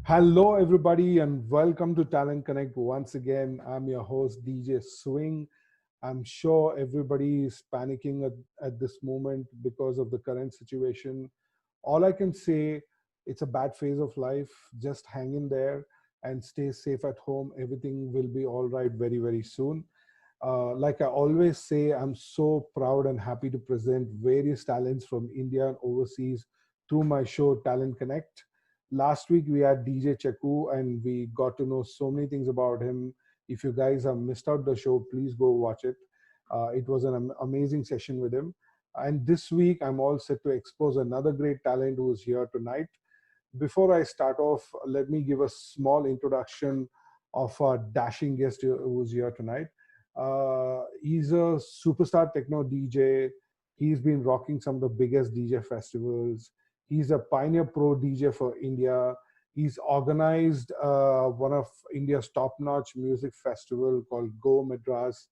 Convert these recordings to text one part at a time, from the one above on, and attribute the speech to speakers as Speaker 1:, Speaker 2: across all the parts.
Speaker 1: Hello, everybody, and welcome to Talent Connect once again. I'm your host, DJ Swing. I'm sure everybody is panicking at this moment because of the current situation. All I can say, it's a bad phase of life. Just hang in there and stay safe at home. Everything will be all right very, very soon. Like I always say, I'm so proud and happy to present various talents from India and overseas through my show, Talent Connect. Last week we had DJ Chaku and we got to know so many things about him. If you guys have missed out the show, please go watch it. It was an amazing session with him. And this week I'm all set to expose another great talent who is here tonight. Before I start off, let me give a small introduction of our dashing guest who's here tonight. He's a superstar techno DJ. He's been rocking some of the biggest DJ festivals. He's a Pioneer Pro DJ for India. He's organized one of India's top-notch music festival called Go Madras.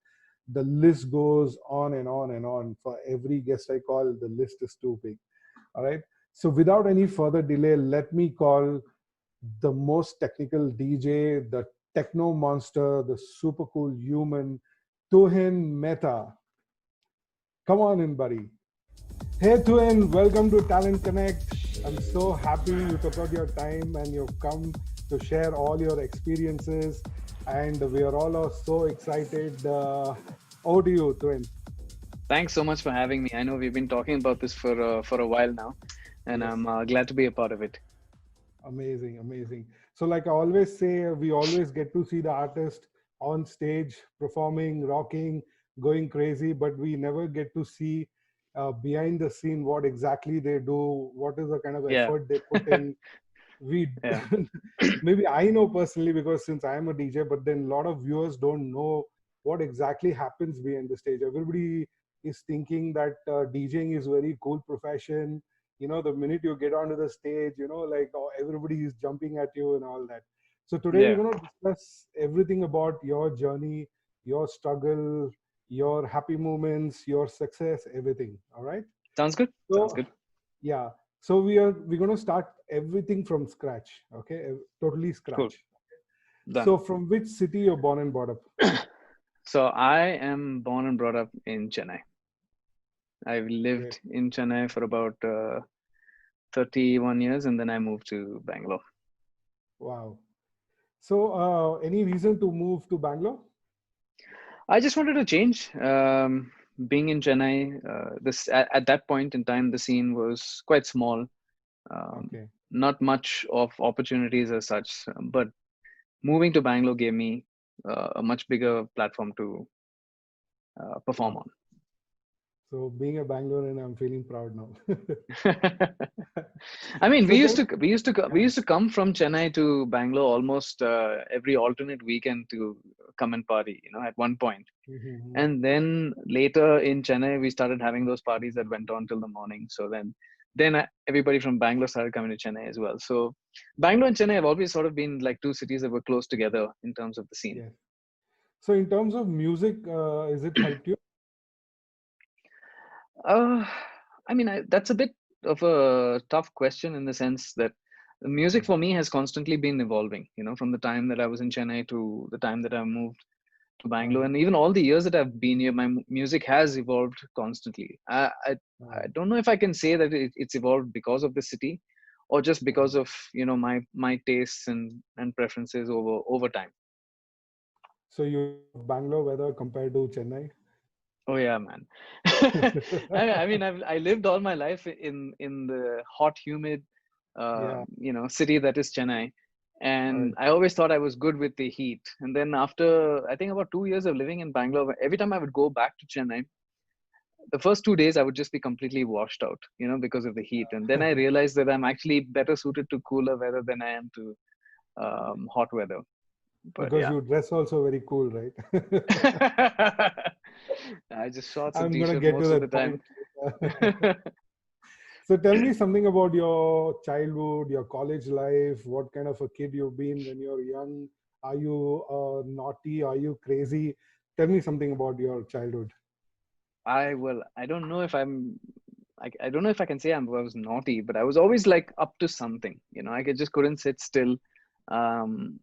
Speaker 1: The list goes on and on and on. For every guest I call, the list is too big. All right. So without any further delay, let me call the most technical DJ, the techno monster, the super cool human, TUHIN Mehta. Come on in, buddy. Hey Twin, welcome to Talent Connect. I'm so happy you took out your time and you've come to share all your experiences, and we are all so excited. Over to you, Twin.
Speaker 2: Thanks so much for having me. I know we've been talking about this for a while now, and yes. I'm glad to be a part of it.
Speaker 1: Amazing, amazing. So like I always say, we always get to see the artist on stage performing, rocking, going crazy, but we never get to see behind the scene what exactly they do, what is the kind of effort they put in. We maybe I know personally because since I'm a DJ, but then a lot of viewers don't know what exactly happens behind the stage. Everybody is thinking that DJing is very cool profession. You know, the minute you get onto the stage, you know, like everybody is jumping at you and all that. So today we're going to discuss everything about your journey, your struggle, your happy moments, your success, everything. All right.
Speaker 2: Sounds good.
Speaker 1: So,
Speaker 2: sounds good.
Speaker 1: Yeah. So we're going to start everything from scratch. Okay. Totally scratch.
Speaker 2: Cool.
Speaker 1: So from which city you're born and brought up?
Speaker 2: So I am born and brought up in Chennai. I've lived in Chennai for about 31 years, and then I moved to Bangalore.
Speaker 1: Wow. So any reason to move to Bangalore?
Speaker 2: I just wanted to change. Being in Chennai, at that point in time, the scene was quite small. Not much of opportunities as such. But moving to Bangalore gave me a much bigger platform to perform on.
Speaker 1: So being a Bangalorean, I'm feeling proud now.
Speaker 2: I mean, we used to come from Chennai to Bangalore almost every alternate weekend to come and party, you know, at one point.
Speaker 1: Mm-hmm.
Speaker 2: And then later in Chennai, we started having those parties that went on till the morning. So then everybody from Bangalore started coming to Chennai as well. So Bangalore and Chennai have always sort of been like two cities that were close together in terms of the scene.
Speaker 1: Yeah. So in terms of music, is it helped you?
Speaker 2: I mean, that's a bit of a tough question in the sense that the music for me has constantly been evolving, you know, from the time that I was in Chennai to the time that I moved to Bangalore. And even all the years that I've been here, my music has evolved constantly. I don't know if I can say that it's evolved because of the city or just because of, you know, my tastes and preferences over time.
Speaker 1: So you love Bangalore weather compared to Chennai?
Speaker 2: Oh yeah, man. I mean, I lived all my life in the hot, humid,
Speaker 1: Yeah.
Speaker 2: city that is Chennai, and
Speaker 1: Right.
Speaker 2: I always thought I was good with the heat. And then after I think about 2 years of living in Bangalore, every time I would go back to Chennai, the first 2 days I would just be completely washed out, because of the heat. And then I realized that I'm actually better suited to cooler weather than I am to hot weather. But
Speaker 1: Because
Speaker 2: yeah.
Speaker 1: you dress also very cool, right?
Speaker 2: I just shorts and
Speaker 1: I'm gonna
Speaker 2: t-shirt
Speaker 1: get to
Speaker 2: most of the
Speaker 1: that
Speaker 2: time.
Speaker 1: point. So tell me something about your childhood, your college life. What kind of a kid you've been when you're young? Are you naughty? Are you crazy? Tell me something about your childhood.
Speaker 2: I don't know if I don't know if I can say I was naughty, but I was always like up to something. I just couldn't sit still. Um,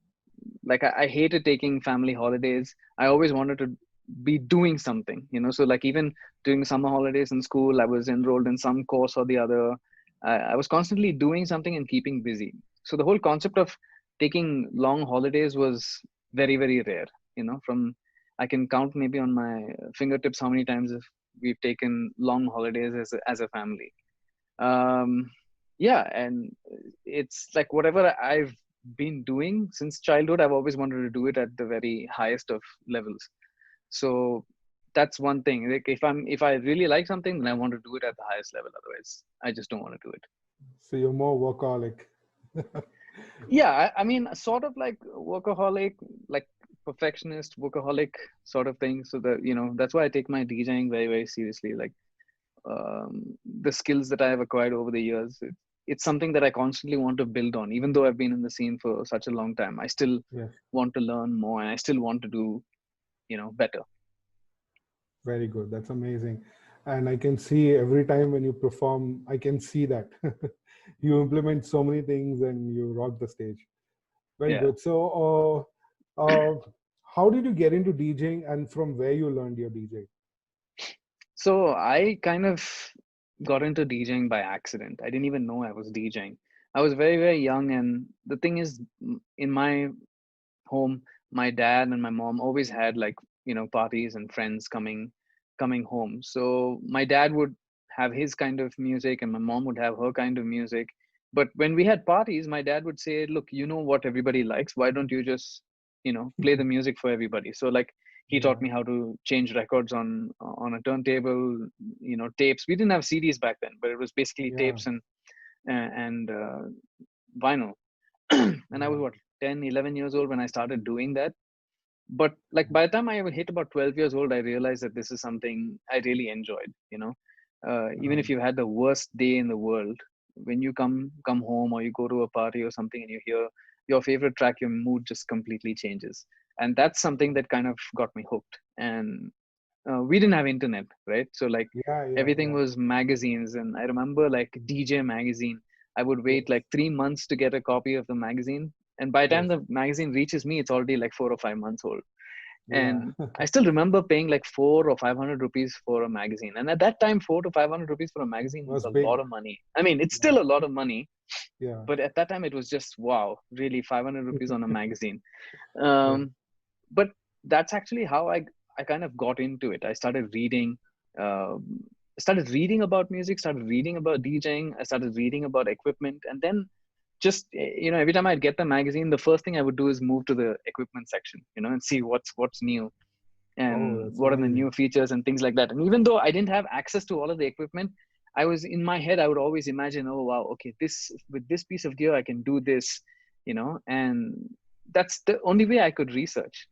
Speaker 2: like I hated taking family holidays. I always wanted to be doing something. So like even during summer holidays in school, I was enrolled in some course or the other. I was constantly doing something and keeping busy. So the whole concept of taking long holidays was very, very rare. From I can count maybe on my fingertips how many times we've taken long holidays as a family. um yeah, and it's like whatever I've been doing since childhood, I've always wanted to do it at the very highest of levels. So that's one thing. Like if I really like something, then I want to do it at the highest level. Otherwise I just don't want to do it.
Speaker 1: So you're more workaholic.
Speaker 2: Yeah, I mean, sort of like workaholic, like perfectionist workaholic sort of thing. So that that's why I take my DJing very, very seriously. Like the skills that I have acquired over the years, it's something that I constantly want to build on. Even though I've been in the scene for such a long time, I still
Speaker 1: Yes,
Speaker 2: want to learn more, and I still want to do better.
Speaker 1: very good. That's amazing. And I can see every time when you perform, I can see that you implement so many things and you rock the stage. Very
Speaker 2: Yeah.
Speaker 1: good. So, how did you get into DJing and from where you learned your DJ?
Speaker 2: So I kind of got into DJing by accident. I didn't even know I was DJing. I was very, very young, and the thing is, in my home, my dad and my mom always had like parties and friends coming home. So my dad would have his kind of music and my mom would have her kind of music. But when we had parties, my dad would say, look, you know what everybody likes, why don't you just play the music for everybody? So like he taught
Speaker 1: Yeah,
Speaker 2: me how to change records on a turntable, tapes. We didn't have CDs back then, but it was basically
Speaker 1: yeah,
Speaker 2: tapes and vinyl. And I was
Speaker 1: yeah,
Speaker 2: what, 10, 11 years old when I started doing that. But like by the time I hit about 12 years old, I realized that this is something I really enjoyed. Even if
Speaker 1: right.
Speaker 2: you had the worst day in the world, when you come home or you go to a party or something and you hear your favorite track, your mood just completely changes. And that's something that kind of got me hooked. And we didn't have internet, right? So like
Speaker 1: Yeah, yeah,
Speaker 2: everything
Speaker 1: yeah.
Speaker 2: was magazines. And I remember like DJ magazine, I would wait
Speaker 1: Yes,
Speaker 2: like 3 months to get a copy of the magazine, and by the time
Speaker 1: yes,
Speaker 2: the magazine reaches me, it's already like 4 or 5 months old.
Speaker 1: yeah.
Speaker 2: And I still remember paying like 400 or 500 rupees for a magazine. And at that time, 400 to 500 rupees for a magazine was
Speaker 1: Was
Speaker 2: a
Speaker 1: big.
Speaker 2: lot of money. I mean, it's
Speaker 1: Yeah,
Speaker 2: still a lot of money,
Speaker 1: yeah,
Speaker 2: but at that time it was just wow, really 500 rupees on a magazine.
Speaker 1: yeah.
Speaker 2: But that's actually how I kind of got into it. I um, started reading about music, started reading about DJing, I started reading about equipment, and then just every time I'd get the magazine, the first thing I would do is move to the equipment section, and see what's new
Speaker 1: Oh,
Speaker 2: and
Speaker 1: that's
Speaker 2: what are the
Speaker 1: amazing.
Speaker 2: new features and things like that. And even though I didn't have access to all of the equipment, I was in my head, I would always imagine, oh wow, okay, this with this piece of gear I can do this, and that's the only way I could research.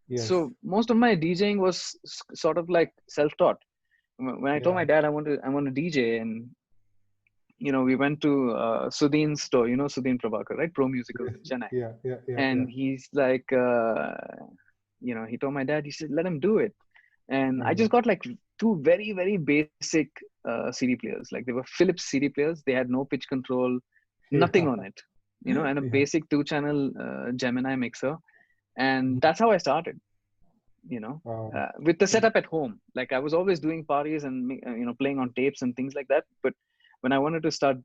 Speaker 1: Yes,
Speaker 2: So most of my DJing was sort of like self-taught. When I told
Speaker 1: yeah,
Speaker 2: my dad I want to DJ, and we went to Sudhin's store, Sudhin Prabhakar, right? Pro Musicals in Chennai.
Speaker 1: yeah, yeah, yeah, yeah.
Speaker 2: And he's like, he told my dad, he said, let him do it. And I just
Speaker 1: Right.
Speaker 2: got like two very, very basic CD players. Like they were Philips CD players. They had no pitch control, nothing
Speaker 1: Yeah,
Speaker 2: on it, and a
Speaker 1: yeah.
Speaker 2: basic two-channel Gemini mixer. And that's how I started,
Speaker 1: Wow.
Speaker 2: with the setup at home. Like I was always doing parties and, playing on tapes and things like that. But when I wanted to start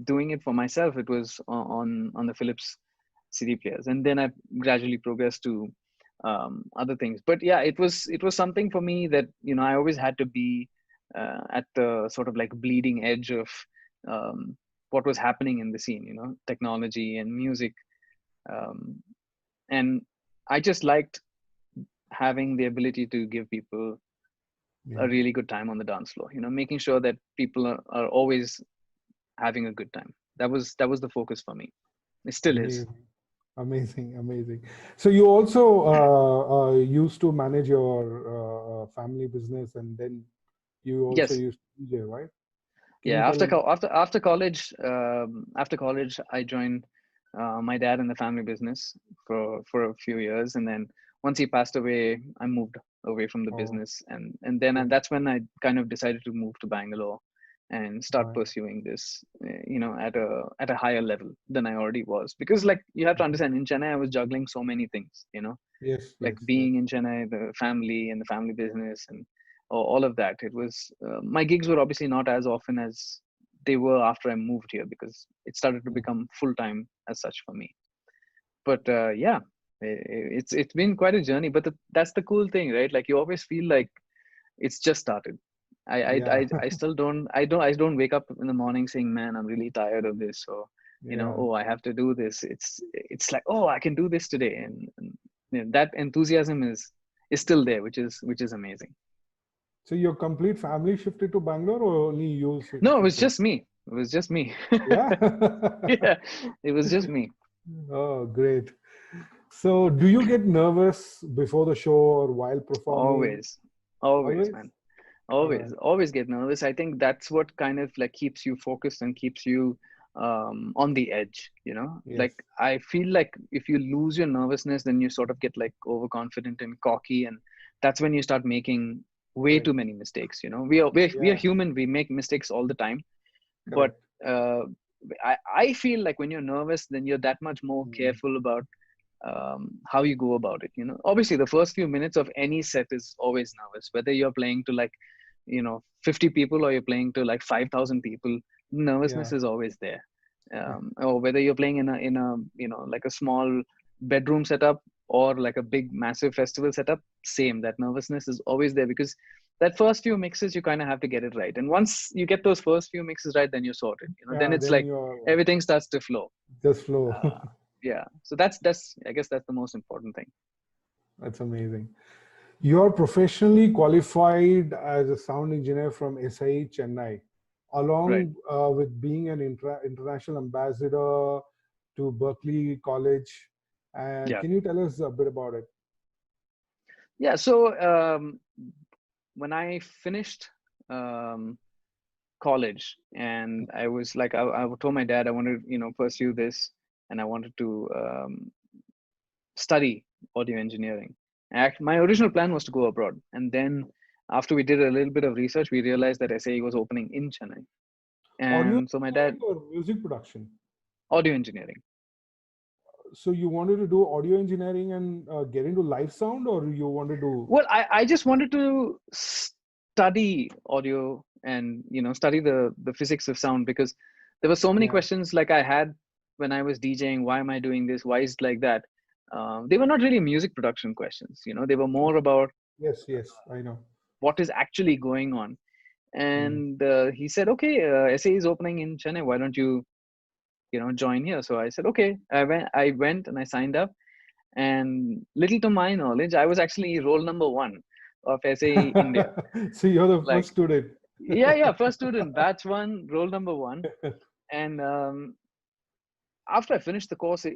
Speaker 2: doing it for myself, it was on the Philips CD players. And then I gradually progressed to other things. But yeah, it was something for me that, I always had to be at the sort of like bleeding edge of um, what was happening in the scene, technology and music. um, and I just liked having the ability to give people a
Speaker 1: Yeah.
Speaker 2: really good time on the dance floor, making sure that people are always having a good time. That was the focus for me. It still is.
Speaker 1: Amazing. Amazing. Amazing. So you also used to manage your family business, and then you also
Speaker 2: Yes.
Speaker 1: used to DJ, right? Can you
Speaker 2: Yeah,
Speaker 1: tell
Speaker 2: after
Speaker 1: us?
Speaker 2: college, I joined my dad in the family business for a few years, and then once he passed away, I moved away from the
Speaker 1: Oh,
Speaker 2: business, and then
Speaker 1: okay.
Speaker 2: that's when I kind of decided to move to Bangalore and
Speaker 1: All
Speaker 2: start
Speaker 1: right.
Speaker 2: pursuing this, at a higher level than I already was. Because, like, you have to
Speaker 1: Mhm.
Speaker 2: understand, in Chennai I was juggling so many things,
Speaker 1: Yes,
Speaker 2: like
Speaker 1: yes, yes.
Speaker 2: being in Chennai, the family and the family business, and all of that. It was my gigs were obviously not as often as they were after I moved here, because it started to
Speaker 1: Yeah,
Speaker 2: become full time as such for me. But yeah, it's been quite a journey. But that's the cool thing, right? Like, you always feel like it's just started. I I
Speaker 1: yeah,
Speaker 2: I still don't wake up in the morning saying, man, I'm really tired of this, or
Speaker 1: yeah.
Speaker 2: oh, I have to do this. It's like, oh, I can do this today, and that enthusiasm is still there, which is amazing.
Speaker 1: So your complete family shifted to Bangalore, or only you
Speaker 2: No, it was
Speaker 1: shifted?
Speaker 2: just me. It was just me.
Speaker 1: Yeah.
Speaker 2: Yeah, it was just me.
Speaker 1: Oh, great. So do you get nervous before the show or while performing?
Speaker 2: Always, always,
Speaker 1: Always?
Speaker 2: man.
Speaker 1: All
Speaker 2: Always,
Speaker 1: right.
Speaker 2: always get nervous. I think that's what kind of like keeps you focused and keeps you on the edge. Like,
Speaker 1: Yes.
Speaker 2: I feel like if you lose your nervousness, then you sort of get like overconfident and cocky, and that's when you start making way too
Speaker 1: Correct.
Speaker 2: many mistakes. We are
Speaker 1: Yeah.
Speaker 2: human. We make mistakes all the time, but
Speaker 1: Correct.
Speaker 2: uh, I feel like when you're nervous, then you're that much more
Speaker 1: Mm.
Speaker 2: careful about how you go about it. Obviously the first few minutes of any set is always nervous, whether you're playing to like 50 people or you're playing to like 5,000 people. Nervousness
Speaker 1: Yeah.
Speaker 2: is always there.
Speaker 1: Yeah.
Speaker 2: Or whether you're playing in a like a small bedroom setup or like a big massive festival setup, same, that nervousness is always there, because that first few mixes you kind of have to get it right, and once you get those first few mixes right, then you're sorted. Then
Speaker 1: Yeah.
Speaker 2: it's
Speaker 1: Then
Speaker 2: like
Speaker 1: you're
Speaker 2: everything starts to flow.
Speaker 1: just flow.
Speaker 2: uh, yeah, so that's I guess that's the most important thing.
Speaker 1: That's amazing. You're professionally qualified as a sound engineer from SIE Chennai,
Speaker 2: Right.
Speaker 1: along with being an international ambassador to Berkeley College. And
Speaker 2: Yeah.
Speaker 1: can you tell us a bit about it?
Speaker 2: Yeah, so when I finished um, college, and I was like, I told my dad I wanted to pursue this, and I wanted to study audio engineering. My original plan was to go abroad, and then after we did a little bit of research, we realized that SAE was opening in Chennai.
Speaker 1: Audio
Speaker 2: And so my dad,
Speaker 1: engineering or music production?
Speaker 2: audio engineering.
Speaker 1: So you wanted to do audio engineering and get into live sound, or you wanted to?
Speaker 2: Well, I just wanted to study audio and study the physics of sound, because there were so many
Speaker 1: Yeah.
Speaker 2: questions like I had when I was DJing. Why am I doing this? Why is it like that? They were not really music production questions. They were more about
Speaker 1: Yes, yes, I know.
Speaker 2: what is actually going on.
Speaker 1: Mm.
Speaker 2: And he said, okay, SA is opening in Chennai. Why don't you join here? So I said, okay. I went and I signed up. And little to my knowledge, I was actually roll number one of SAE India.
Speaker 1: So you're the
Speaker 2: Like,
Speaker 1: first student.
Speaker 2: yeah, yeah, first student, batch one, roll number one. And after I finished the course,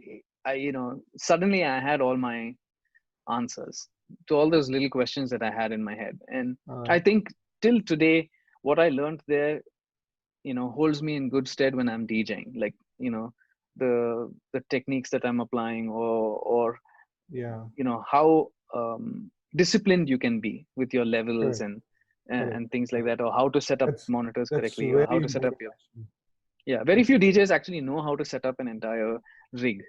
Speaker 2: suddenly I had all my answers to all those little questions that I had in my head. And
Speaker 1: Uh,
Speaker 2: I think till today, what I learned there, holds me in good stead when I'm DJing. Like, the techniques that I'm applying, or
Speaker 1: yeah,
Speaker 2: how disciplined you can be with your levels,
Speaker 1: correct,
Speaker 2: and
Speaker 1: correct,
Speaker 2: things like
Speaker 1: correct.
Speaker 2: that, or how to set up
Speaker 1: That's
Speaker 2: monitors
Speaker 1: that's
Speaker 2: correctly, or how
Speaker 1: very
Speaker 2: to set up
Speaker 1: important,
Speaker 2: your,
Speaker 1: actually.
Speaker 2: yeah, very
Speaker 1: That's
Speaker 2: few DJs actually know how to set up an entire rig.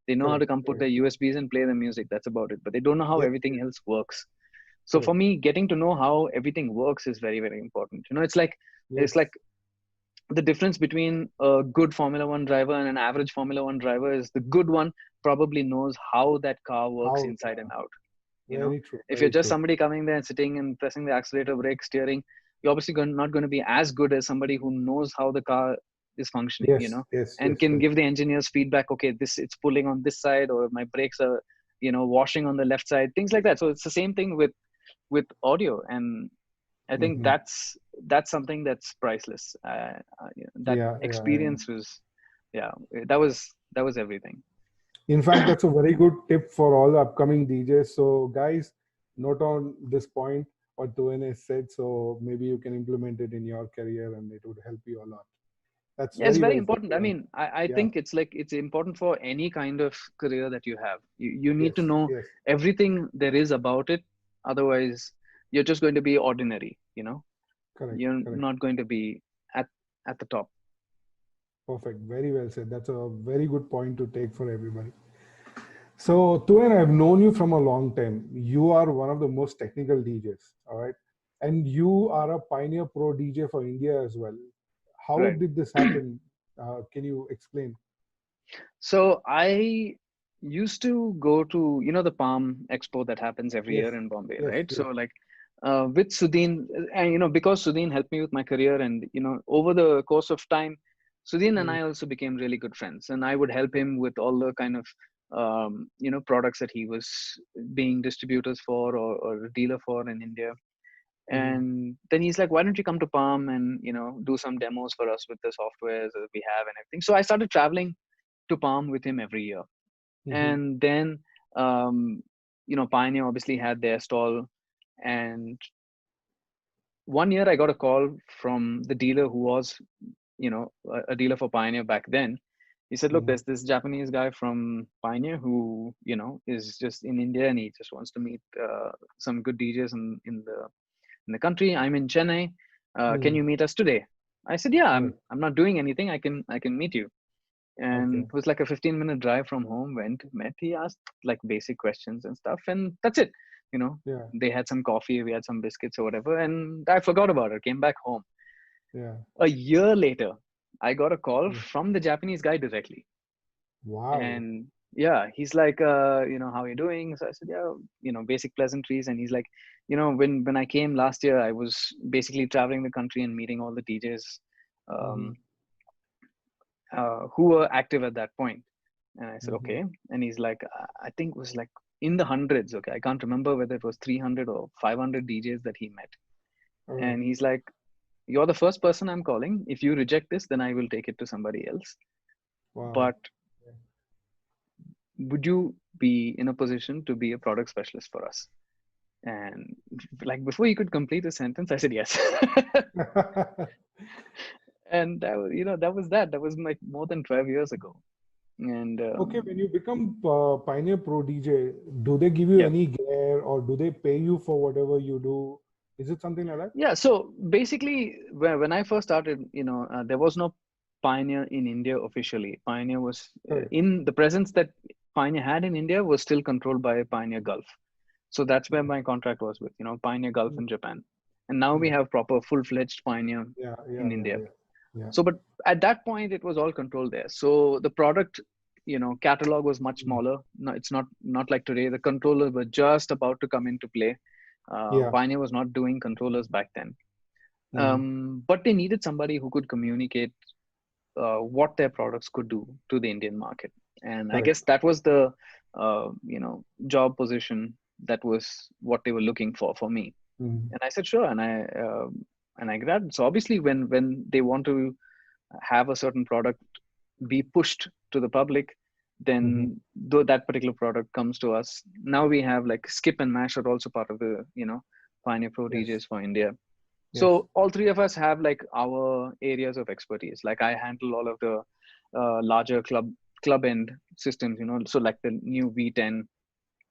Speaker 2: They know how to
Speaker 1: correct,
Speaker 2: come put
Speaker 1: correct.
Speaker 2: their USBs and play the music, that's about it, but they don't know how
Speaker 1: Yes,
Speaker 2: everything
Speaker 1: yes,
Speaker 2: else works. So for
Speaker 1: correct.
Speaker 2: me, getting to know how everything works is very, very important. It's like, it's
Speaker 1: Yes,
Speaker 2: like the difference between a good Formula One driver and an average Formula One driver is the good one probably knows how that car works
Speaker 1: How?
Speaker 2: inside and out. You know,
Speaker 1: Very true.
Speaker 2: if you're
Speaker 1: Very
Speaker 2: just
Speaker 1: true.
Speaker 2: somebody coming there and sitting and pressing the accelerator, brake, steering, you're obviously not going to be as good as somebody who knows how the car is functioning, you
Speaker 1: Yes.
Speaker 2: know,
Speaker 1: Yes.
Speaker 2: and
Speaker 1: Yes.
Speaker 2: can
Speaker 1: Yes.
Speaker 2: give the engineers feedback. Okay, this it's pulling on this side, or my brakes are, you know, washing on the left side, things like that. So it's the same thing with audio, and I think
Speaker 1: Hmm.
Speaker 2: that's something that's priceless. That
Speaker 1: Yeah. Yeah. Yeah.
Speaker 2: experience was, yeah, that was everything.
Speaker 1: In fact, that's a very good tip for all the upcoming DJs. So, guys, note on this point what Tuhin has said. So maybe you can implement it in your career, and it would help you a lot. That's
Speaker 2: Yeah, it's
Speaker 1: very
Speaker 2: very
Speaker 1: well said,
Speaker 2: important. I
Speaker 1: Tuhin.
Speaker 2: mean, I
Speaker 1: Yeah.
Speaker 2: think it's like it's important for any kind of career that you have. You need to
Speaker 1: Yes.
Speaker 2: know
Speaker 1: Yes.
Speaker 2: everything there is about it. Otherwise, you're just going to be ordinary. You know,
Speaker 1: Correct.
Speaker 2: you're
Speaker 1: Correct.
Speaker 2: not going to be at at the top.
Speaker 1: Perfect. Very well said. That's a very good point to take for everybody. So, Tuan, I've known you from a long time. You are one of the most technical DJs, all right? And you are a Pioneer Pro DJ for India as well. How
Speaker 2: Right.
Speaker 1: did this happen? Can you explain?
Speaker 2: So I used to go to, you know, the Palm Expo that happens every
Speaker 1: Yes,
Speaker 2: year in Bombay,
Speaker 1: yes,
Speaker 2: right?
Speaker 1: yes.
Speaker 2: So like with Sudhin, and you know, because Sudhin helped me with my career, and you know, over the course of time, Sudhin and
Speaker 1: Mm,
Speaker 2: I also became really good friends, and I would help him with all the kind of you know, products that he was being distributors for, or a dealer for in India.
Speaker 1: mhm,
Speaker 2: And then he's like, why don't you come to Palm and, you know, do some demos for us with the softwares that we have and everything. So I started traveling to Palm with him every year.
Speaker 1: mhm,
Speaker 2: And then, you know, Pioneer obviously had their stall. And one year I got a call from the dealer who was, you know, a dealer for Pioneer back then. He said, look,
Speaker 1: mhm,
Speaker 2: there's this Japanese guy from Pioneer who, you know, is just in India, and he just wants to meet some good DJs in the country. I'm in Chennai. Can
Speaker 1: mm.
Speaker 2: you meet us today? I said, yeah,
Speaker 1: Right.
Speaker 2: I'm not doing anything. I can meet you. And
Speaker 1: Okay.
Speaker 2: it was like a 15-minute drive from home. Went, met. He asked like basic questions and stuff, and that's it. You know,
Speaker 1: Yeah.
Speaker 2: they had some coffee, we had some biscuits or whatever, and I forgot about it. Came back home.
Speaker 1: Yeah.
Speaker 2: A year later, I got a call
Speaker 1: Mm.
Speaker 2: from the Japanese guy directly,
Speaker 1: Wow.
Speaker 2: and yeah, he's like, you know, how are you doing? So I said, yeah, you know, basic pleasantries. And he's like, you know, when I came last year, I was basically traveling the country and meeting all the DJs
Speaker 1: Hmm.
Speaker 2: um, who were active at that point. And I said,
Speaker 1: Hmm.
Speaker 2: okay. And he's like, I think it was like in the hundreds. Okay, I can't remember whether it was 300 or 500 DJs that he met.
Speaker 1: All right.
Speaker 2: And he's like, you're the first person I'm calling. If you reject this, then I will take it to somebody else.
Speaker 1: Wow.
Speaker 2: But would you be in a position to be a product specialist for us? And like before you could complete the sentence, I said yes. And that was, you know, that was like more than 12 years ago. And
Speaker 1: Okay, when you become Pioneer Pro DJ, do they give you
Speaker 2: yeah,
Speaker 1: any gear or do they pay you for whatever you do? Is it something like that?
Speaker 2: yeah. So basically, when I first started, you know, there was no Pioneer in India officially. Pioneer was
Speaker 1: Correct.
Speaker 2: in the presence that Pioneer had in India was still controlled by Pioneer Gulf. So that's where
Speaker 1: Right.
Speaker 2: my contract was with, you know, Pioneer Gulf
Speaker 1: Mm,
Speaker 2: in Japan. And now we
Speaker 1: mm.
Speaker 2: have proper full-fledged Pioneer
Speaker 1: Yeah, yeah,
Speaker 2: in
Speaker 1: yeah,
Speaker 2: India.
Speaker 1: yeah. Yeah.
Speaker 2: So, but at that point, it was all controlled there. So the product, you know, catalog was much
Speaker 1: Mm.
Speaker 2: smaller. No, it's not like today. The controllers were just about to come into play.
Speaker 1: Yeah.
Speaker 2: Pioneer was not doing controllers back then,
Speaker 1: Hmm.
Speaker 2: but they needed somebody who could communicate what their products could do to the Indian market. And I guess
Speaker 1: Correct.
Speaker 2: that was the you know, job position, that was what they were looking for me.
Speaker 1: Hmm.
Speaker 2: And I said sure, and I grabbed. So obviously, when they want to have a certain product be pushed to the public,
Speaker 1: Hmm.
Speaker 2: then though that particular product comes to us. Now we have like Skip and Mash are also part of the, you know, Pioneer Pro
Speaker 1: Yes.
Speaker 2: DJs for India.
Speaker 1: Yes.
Speaker 2: So all three of us have like our areas of expertise. Like I handle all of the larger club end systems, you know, so like the new V10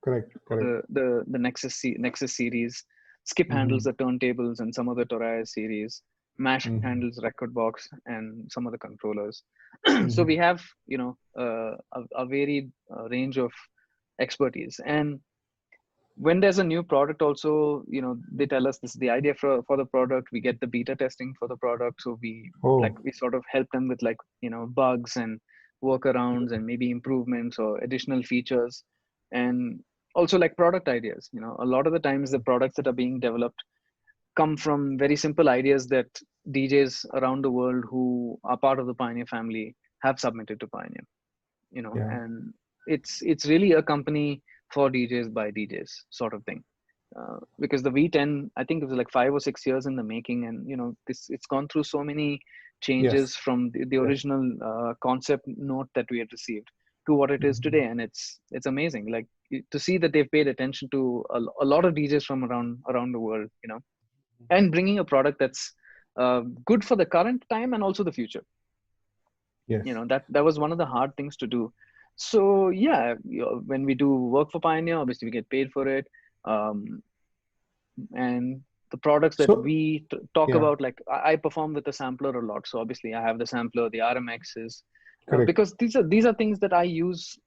Speaker 1: Correct.
Speaker 2: or
Speaker 1: Correct.
Speaker 2: the Nexus series. Skip handles
Speaker 1: Hmm.
Speaker 2: the turntables and some of the Toraya series. Mash
Speaker 1: Hmm.
Speaker 2: handles record box and some of the controllers. So
Speaker 1: Hmm.
Speaker 2: we have, you know, a varied range of expertise. And when there's a new product also, you know, they tell us this is the idea for the product. We get the beta testing for the product. So
Speaker 1: Oh,
Speaker 2: we sort of help them with, like, you know, bugs and workarounds and maybe improvements or additional features. And also like product ideas, you know, a lot of the times the products that are being developed come from very simple ideas that DJs around the world who are part of the Pioneer family have submitted to Pioneer, you know.
Speaker 1: yeah.
Speaker 2: And it's really a company for DJs by DJs sort of thing. Because the V10, I think it was like 5 or 6 years in the making, and you know, it's gone through so many
Speaker 1: Yes.
Speaker 2: changes from the
Speaker 1: Yes.
Speaker 2: original concept note that we had received to what it is
Speaker 1: Mhm.
Speaker 2: today. And it's amazing, like, to see that they've paid attention to a lot of DJs from around the world, you know, and bringing a product that's good for the current time and also the future. You
Speaker 1: Yes.
Speaker 2: know, that was one of the hard things to do. So yeah, you know, when we do work for Pioneer, obviously we get paid for it. um, and the products that
Speaker 1: So,
Speaker 2: we talk
Speaker 1: yeah,
Speaker 2: about, like, I perform with the sampler a lot, so obviously I have the sampler, the RMXs,
Speaker 1: correct.
Speaker 2: because these are things that I use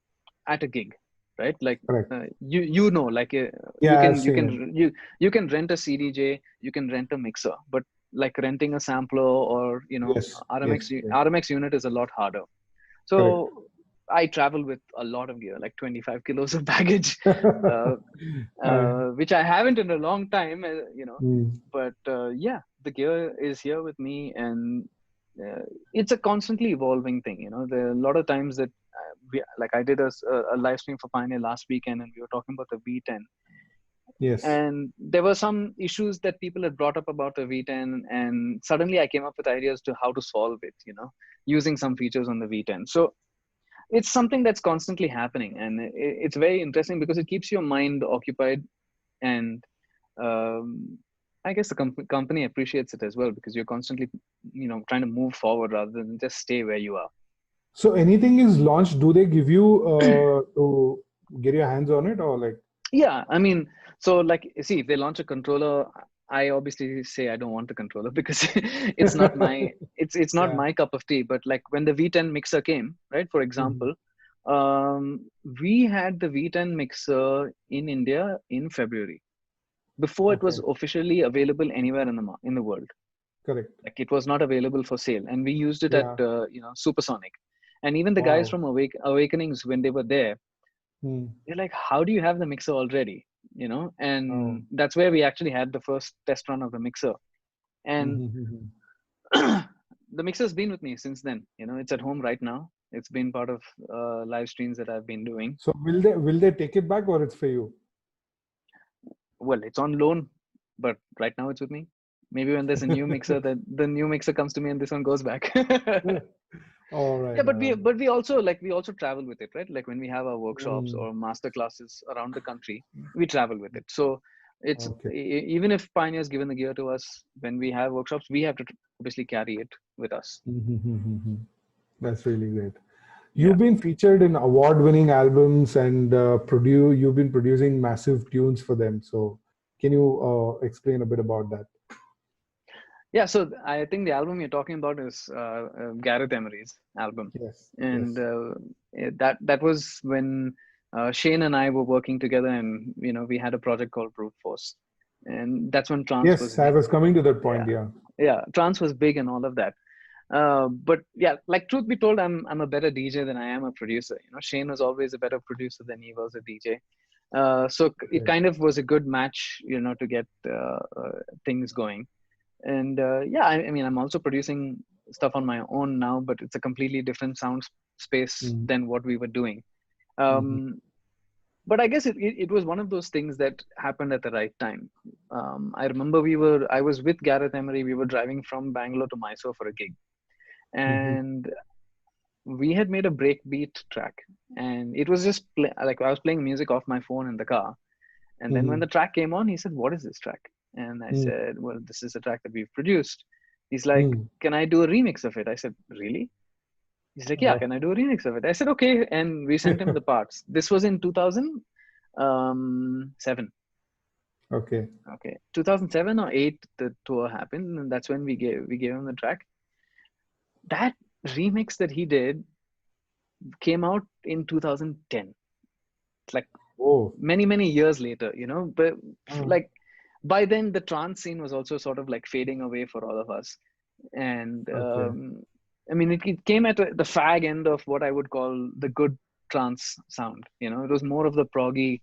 Speaker 2: at a gig, right? Like,
Speaker 1: Correct.
Speaker 2: you know, like, you
Speaker 1: Yeah, I've
Speaker 2: can you
Speaker 1: seen it.
Speaker 2: can you can rent a CDJ, you can rent a mixer, but like renting a sampler or, you know,
Speaker 1: Yes.
Speaker 2: RMX
Speaker 1: Yes. Yes.
Speaker 2: RMX unit is a lot harder.
Speaker 1: Correct.
Speaker 2: So I travel with a lot of gear, like 25 kilos of baggage, uh,
Speaker 1: I,
Speaker 2: which I haven't in a long time, you know.
Speaker 1: mm,
Speaker 2: But yeah, the gear is here with me, and it's a constantly evolving thing. You know, there are a lot of times that like I did a live stream for Pioneer last weekend, and we were talking about the V10,
Speaker 1: yes.
Speaker 2: and there were some issues that people had brought up about the V10, and suddenly I came up with ideas to how to solve it. You know, using some features on the V10. So it's something that's constantly happening, and it's very interesting because it keeps your mind occupied. And um, I guess the company appreciates it as well, because you're constantly, you know, trying to move forward rather than just stay where you are.
Speaker 1: So anything is launched, do they give you to get your hands on it, or like?
Speaker 2: Yeah, I mean, so like, see, if they launch a controller, I obviously say I don't want the controller because it's not
Speaker 1: Yeah.
Speaker 2: my cup of tea. But like when the V10 mixer came, right? For
Speaker 1: Mhm.
Speaker 2: example, we had the V10 mixer in India in February, before it was
Speaker 1: Okay.
Speaker 2: officially available anywhere in the world.
Speaker 1: Correct.
Speaker 2: Like, it was not available for sale, and we used it at
Speaker 1: Yeah.
Speaker 2: you know, Supersonic. And even the guys
Speaker 1: Wow.
Speaker 2: from Awakenings, when they were there,
Speaker 1: Hmm.
Speaker 2: they're like, how do you have the mixer already, you know?
Speaker 1: Oh.
Speaker 2: And that's where we actually had the first test run of the mixer. And
Speaker 1: Mm-hmm.
Speaker 2: the mixer's been with me since then. You know, it's at home right now. It's been part of live streams that I've been doing.
Speaker 1: So will they take it back, or it's for you?
Speaker 2: Well, it's on loan, but right now it's with me. Maybe when there's a new mixer, that the new mixer comes to me and this one goes back.
Speaker 1: All
Speaker 2: Yeah,
Speaker 1: right.
Speaker 2: but
Speaker 1: All right.
Speaker 2: we also, like, we also travel with it, right? Like when we have our workshops
Speaker 1: Mm.
Speaker 2: or master classes around the country, we travel with it. So it's
Speaker 1: Okay.
Speaker 2: even if Pioneer's given the gear to us, when we have workshops, we have to obviously carry it with us.
Speaker 1: Mm-hmm. That's really great.
Speaker 2: Yeah.
Speaker 1: You've been featured in award-winning albums and you've been producing massive tunes for them. So can you explain a bit about that?
Speaker 2: Yeah, so I think the album you're talking about is Gareth Emery's album,
Speaker 1: Yes.
Speaker 2: and
Speaker 1: Yes.
Speaker 2: that was when Shane and I were working together, and you know, we had a project called Brute Force, and that's when trance was
Speaker 1: Yes, I
Speaker 2: big.
Speaker 1: was coming to that point.
Speaker 2: Yeah,
Speaker 1: Yeah.
Speaker 2: yeah, trance was big and all of that. But yeah, like, truth be told, I'm a better DJ than I am a producer. You know, Shane was always a better producer than he was a DJ. So it
Speaker 1: Okay.
Speaker 2: kind of was a good match, you know, to get things going. And yeah, I mean, I'm also producing stuff on my own now, but it's a completely different sound space
Speaker 1: Mm-hmm.
Speaker 2: than what we were doing.
Speaker 1: Mm-hmm.
Speaker 2: um, but I guess it was one of those things that happened at the right time. I remember I was with Gareth Emery. We were driving from Bangalore to Mysore for a gig,
Speaker 1: Mm-hmm.
Speaker 2: and we had made a breakbeat track, and it was just like I was playing music off my phone in the car. And then when
Speaker 1: Mm-hmm.
Speaker 2: the track came on, he said, "What is this track?" And I
Speaker 1: Mm-hmm.
Speaker 2: said, "Well, this is a track that we've produced." He's like,
Speaker 1: Mm-hmm.
Speaker 2: "Can I do a remix of it?" I said, "Really?" He's like, "Yeah,
Speaker 1: Oh.
Speaker 2: can I do a remix of it?" I said, "Okay." And we sent him the parts. This was in 2007.
Speaker 1: Okay.
Speaker 2: Okay, 2007 or 8, the tour happened, and that's when we gave him the track. That remix that he did came out in 2010. It's like
Speaker 1: Oh.
Speaker 2: many years later, you know. But
Speaker 1: Oh.
Speaker 2: like by then the trance scene was also sort of like fading away for all of us. And
Speaker 1: Okay.
Speaker 2: I mean, it came at the fag end of what I would call the good trance sound. You know, it was more of the proggy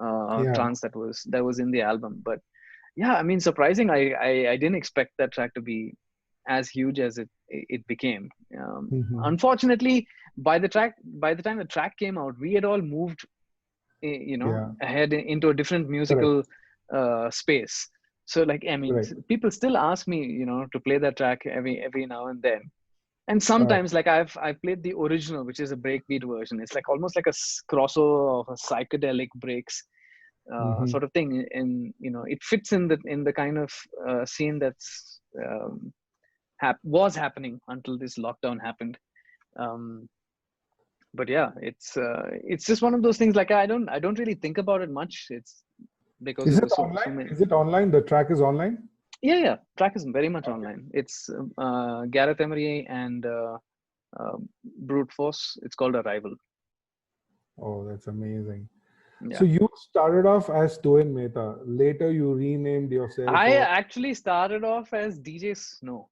Speaker 1: Yeah.
Speaker 2: trance that was in the album. But yeah, I mean, surprising. I didn't expect that track to be as huge as it became.
Speaker 1: Hmm.
Speaker 2: Unfortunately, by the time the track came out, we had all moved, you know,
Speaker 1: Yeah.
Speaker 2: ahead into a different
Speaker 1: Correct.
Speaker 2: musical space. So like, I mean,
Speaker 1: Correct.
Speaker 2: people still ask me, you know, to play that track every now and then. And
Speaker 1: Right.
Speaker 2: sometimes, like, I've played the original, which is a breakbeat version. It's like almost like a crossover of a psychedelic breaks
Speaker 1: Hmm.
Speaker 2: sort of thing, and you know, it fits in the kind of scene that's was happening until this lockdown happened. Um, but yeah, it's just one of those things. Like, I don't really think about it much. It's because
Speaker 1: Is
Speaker 2: it
Speaker 1: it
Speaker 2: was so
Speaker 1: online?
Speaker 2: many.
Speaker 1: Is it online? The track is online?
Speaker 2: Yeah, track is very much
Speaker 1: Okay.
Speaker 2: online. It's Gareth Emery and uh, Brute Force. It's called Arrival.
Speaker 1: Oh, that's amazing. So
Speaker 2: Yeah,
Speaker 1: you started off as TUHIN Mehta. Later, you renamed yourself
Speaker 2: I
Speaker 1: or
Speaker 2: actually started off as DJ Snow.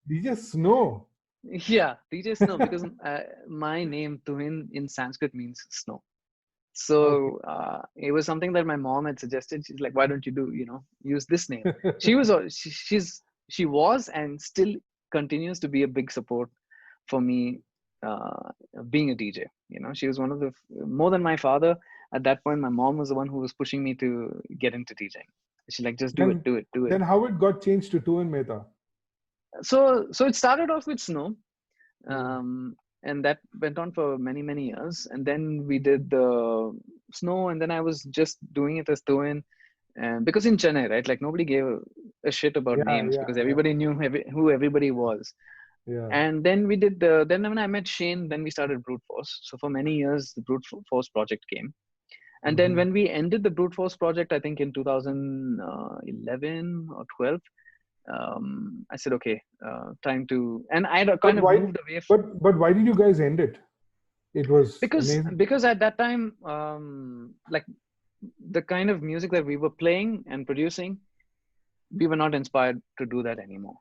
Speaker 1: DJ Snow.
Speaker 2: Yeah, DJ Snow, because my name Tuhin in Sanskrit means snow.
Speaker 1: Okay.
Speaker 2: So it was something that my mom had suggested. She's like, why don't you do, you know, use this name? She was she was and still continues to be a big support for me uh, being a DJ. You know, she was one of the more than my father at that point. My mom was the one who was pushing me to get into DJing. She's like, just do it,
Speaker 1: Then,
Speaker 2: do it, do it.
Speaker 1: then how it got changed to TUHIN Mehta?
Speaker 2: So it started off with Snow,
Speaker 1: Hmm.
Speaker 2: and that went on for many years. And then we did the Snow, and then I was just doing it as Tuhin. And because in Chennai, right, like nobody gave a shit about
Speaker 1: Yeah,
Speaker 2: names
Speaker 1: yeah,
Speaker 2: because
Speaker 1: yeah,
Speaker 2: everybody knew who everybody was.
Speaker 1: yeah.
Speaker 2: And then we did then when I met Shane, then we started Brute Force. So for many years the Brute Force project came. And then
Speaker 1: Hmm.
Speaker 2: when we ended the Brute Force project, I think in 2011 or 12, I said, okay, time to, and I had
Speaker 1: But
Speaker 2: kind of
Speaker 1: why?
Speaker 2: moved away
Speaker 1: But why did you guys end it? It was amazing.
Speaker 2: because at that time, like the kind of music that we were playing and producing, we were not inspired to do that anymore.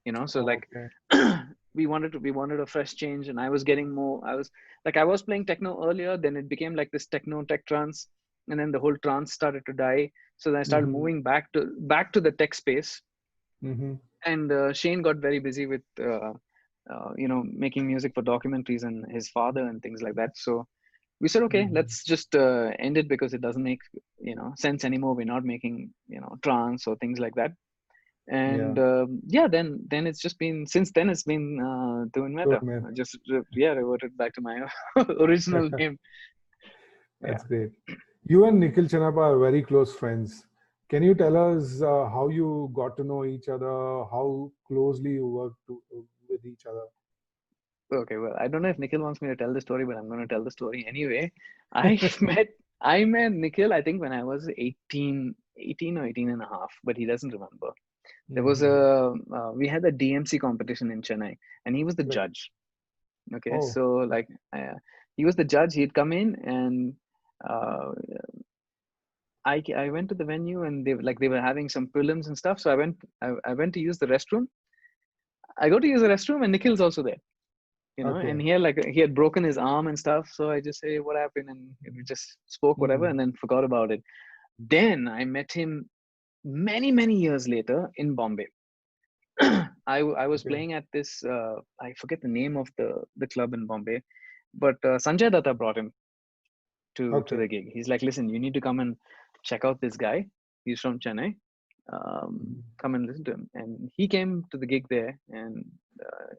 Speaker 2: You know, so like
Speaker 1: Okay.
Speaker 2: we wanted a fresh change, and I was getting more. I was playing techno earlier, then it became like this techno tech trance, and then the whole trance started to die. So then I started
Speaker 1: Hmm.
Speaker 2: moving back to the tech space,
Speaker 1: Hmm.
Speaker 2: and Shane got very busy with you know, making music for documentaries and his father and things like that. So we said, okay,
Speaker 1: Hmm.
Speaker 2: let's just end it because it doesn't make, you know, sense anymore. We're not making, you know, trance or things like that. And
Speaker 1: Yeah.
Speaker 2: yeah, then it's just been, since then it's been doing meta.
Speaker 1: TUHIN
Speaker 2: I
Speaker 1: Mehta.
Speaker 2: just yeah, reverted back to my original name. Yeah.
Speaker 1: That's great. You and Nikhil Chanapa are very close friends. Can you tell us how you got to know each other, how closely you worked with each other?
Speaker 2: Okay, well, I don't know if Nikhil wants me to tell the story, but I'm going to tell the story anyway. I met I met Nikhil, I think when I was 18 or 18 and a half, but he doesn't remember. There was
Speaker 1: Hmm.
Speaker 2: we had a DMC competition in Chennai, and he was the
Speaker 1: Right.
Speaker 2: judge. Okay,
Speaker 1: Oh,
Speaker 2: so like he was the judge. He'd come in, and uh, I went to the venue, and they were having some prelims and stuff. So I went to use the restroom. I go to use the restroom, and Nikhil's also there. You know,
Speaker 1: okay.
Speaker 2: and he had broken his arm and stuff. So I just say what happened, and we just spoke whatever,
Speaker 1: Hmm.
Speaker 2: and then forgot about it. Then I met him many years later in Bombay. I was
Speaker 1: Okay.
Speaker 2: playing at this I forget the name of the club in Bombay, but Sanjay Datta brought him to
Speaker 1: Okay.
Speaker 2: the gig. He's like, listen, you need to come and check out this guy. He's from Chennai.
Speaker 1: Mhm.
Speaker 2: Come and listen to him. And he came to the gig there, and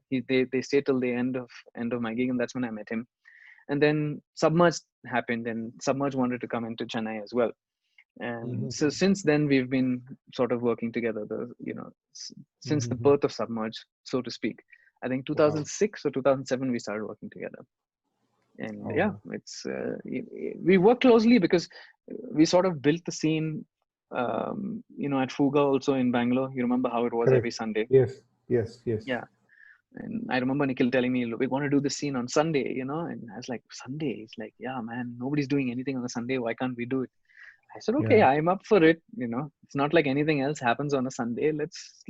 Speaker 2: they stayed till the end of my gig, and that's when I met him. And then Submerge happened, and Submerge wanted to come into Chennai as well. And so
Speaker 1: Mhm.
Speaker 2: since then we've been sort of working together. Since the
Speaker 1: Mhm.
Speaker 2: birth of Submerge, so to speak. I think
Speaker 1: Wow.
Speaker 2: 2006 or 2007 we started working together. And yeah,
Speaker 1: Oh,
Speaker 2: it's we work closely because we sort of built the scene, you know, at Fuga also in Bangalore. You remember how it was every
Speaker 1: correct.
Speaker 2: Sunday?
Speaker 1: Yes. Yes. Yes.
Speaker 2: Yeah. And I remember Nikhil telling me, "Look, we want to do this scene on Sunday, you know." And I was like, "Sunday?" He's like, "Yeah, man, nobody's doing anything on a Sunday. Why can't we do it?" I said, "Okay,
Speaker 1: Yeah.
Speaker 2: I'm up for it. You know, it's not like anything else happens on a Sunday. Let's."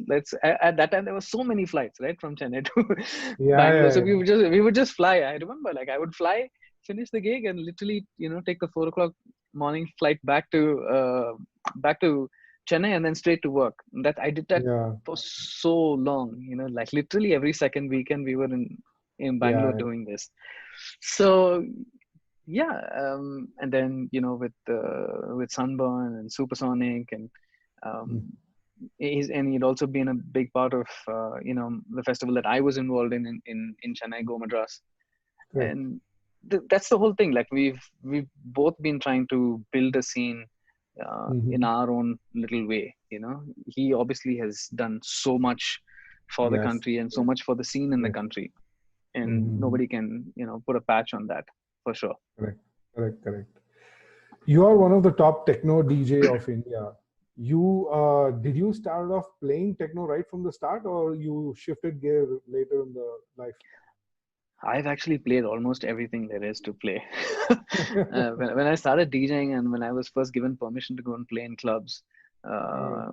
Speaker 2: At that time, there were so many flights, right, from Chennai to
Speaker 1: Yeah.
Speaker 2: Bangalore.
Speaker 1: Yeah.
Speaker 2: So
Speaker 1: Yeah.
Speaker 2: we would just fly. I remember, like, I would fly, finish the gig, and literally, you know, take the 4 o'clock morning flight back to Chennai, and then straight to work. That I did that
Speaker 1: Yeah.
Speaker 2: for so long. You know, like literally every second weekend we were in Bangalore
Speaker 1: Yeah.
Speaker 2: doing this. So yeah, and then, you know, with Sunburn and Supersonic, and um,
Speaker 1: Mm.
Speaker 2: he'd also been a big part of you know, the festival that I was involved in Chennai, Go Madras.
Speaker 1: Correct.
Speaker 2: And that's the whole thing. Like we've both been trying to build a scene in
Speaker 1: Hmm.
Speaker 2: our own little way. You know, he obviously has done so much for the
Speaker 1: Yes.
Speaker 2: country and so
Speaker 1: Yes.
Speaker 2: much for the scene in the
Speaker 1: Yes.
Speaker 2: country, and
Speaker 1: Hmm.
Speaker 2: nobody can, you know, put a patch on that for sure.
Speaker 1: Correct. Correct. Correct. You are one of the top techno DJ of India. You did you start off playing techno right from the start, or you shifted gear later in the life?
Speaker 2: I've actually played almost everything there is to play. When I started DJing, and when I was first given permission to go and play in clubs,
Speaker 1: Uh,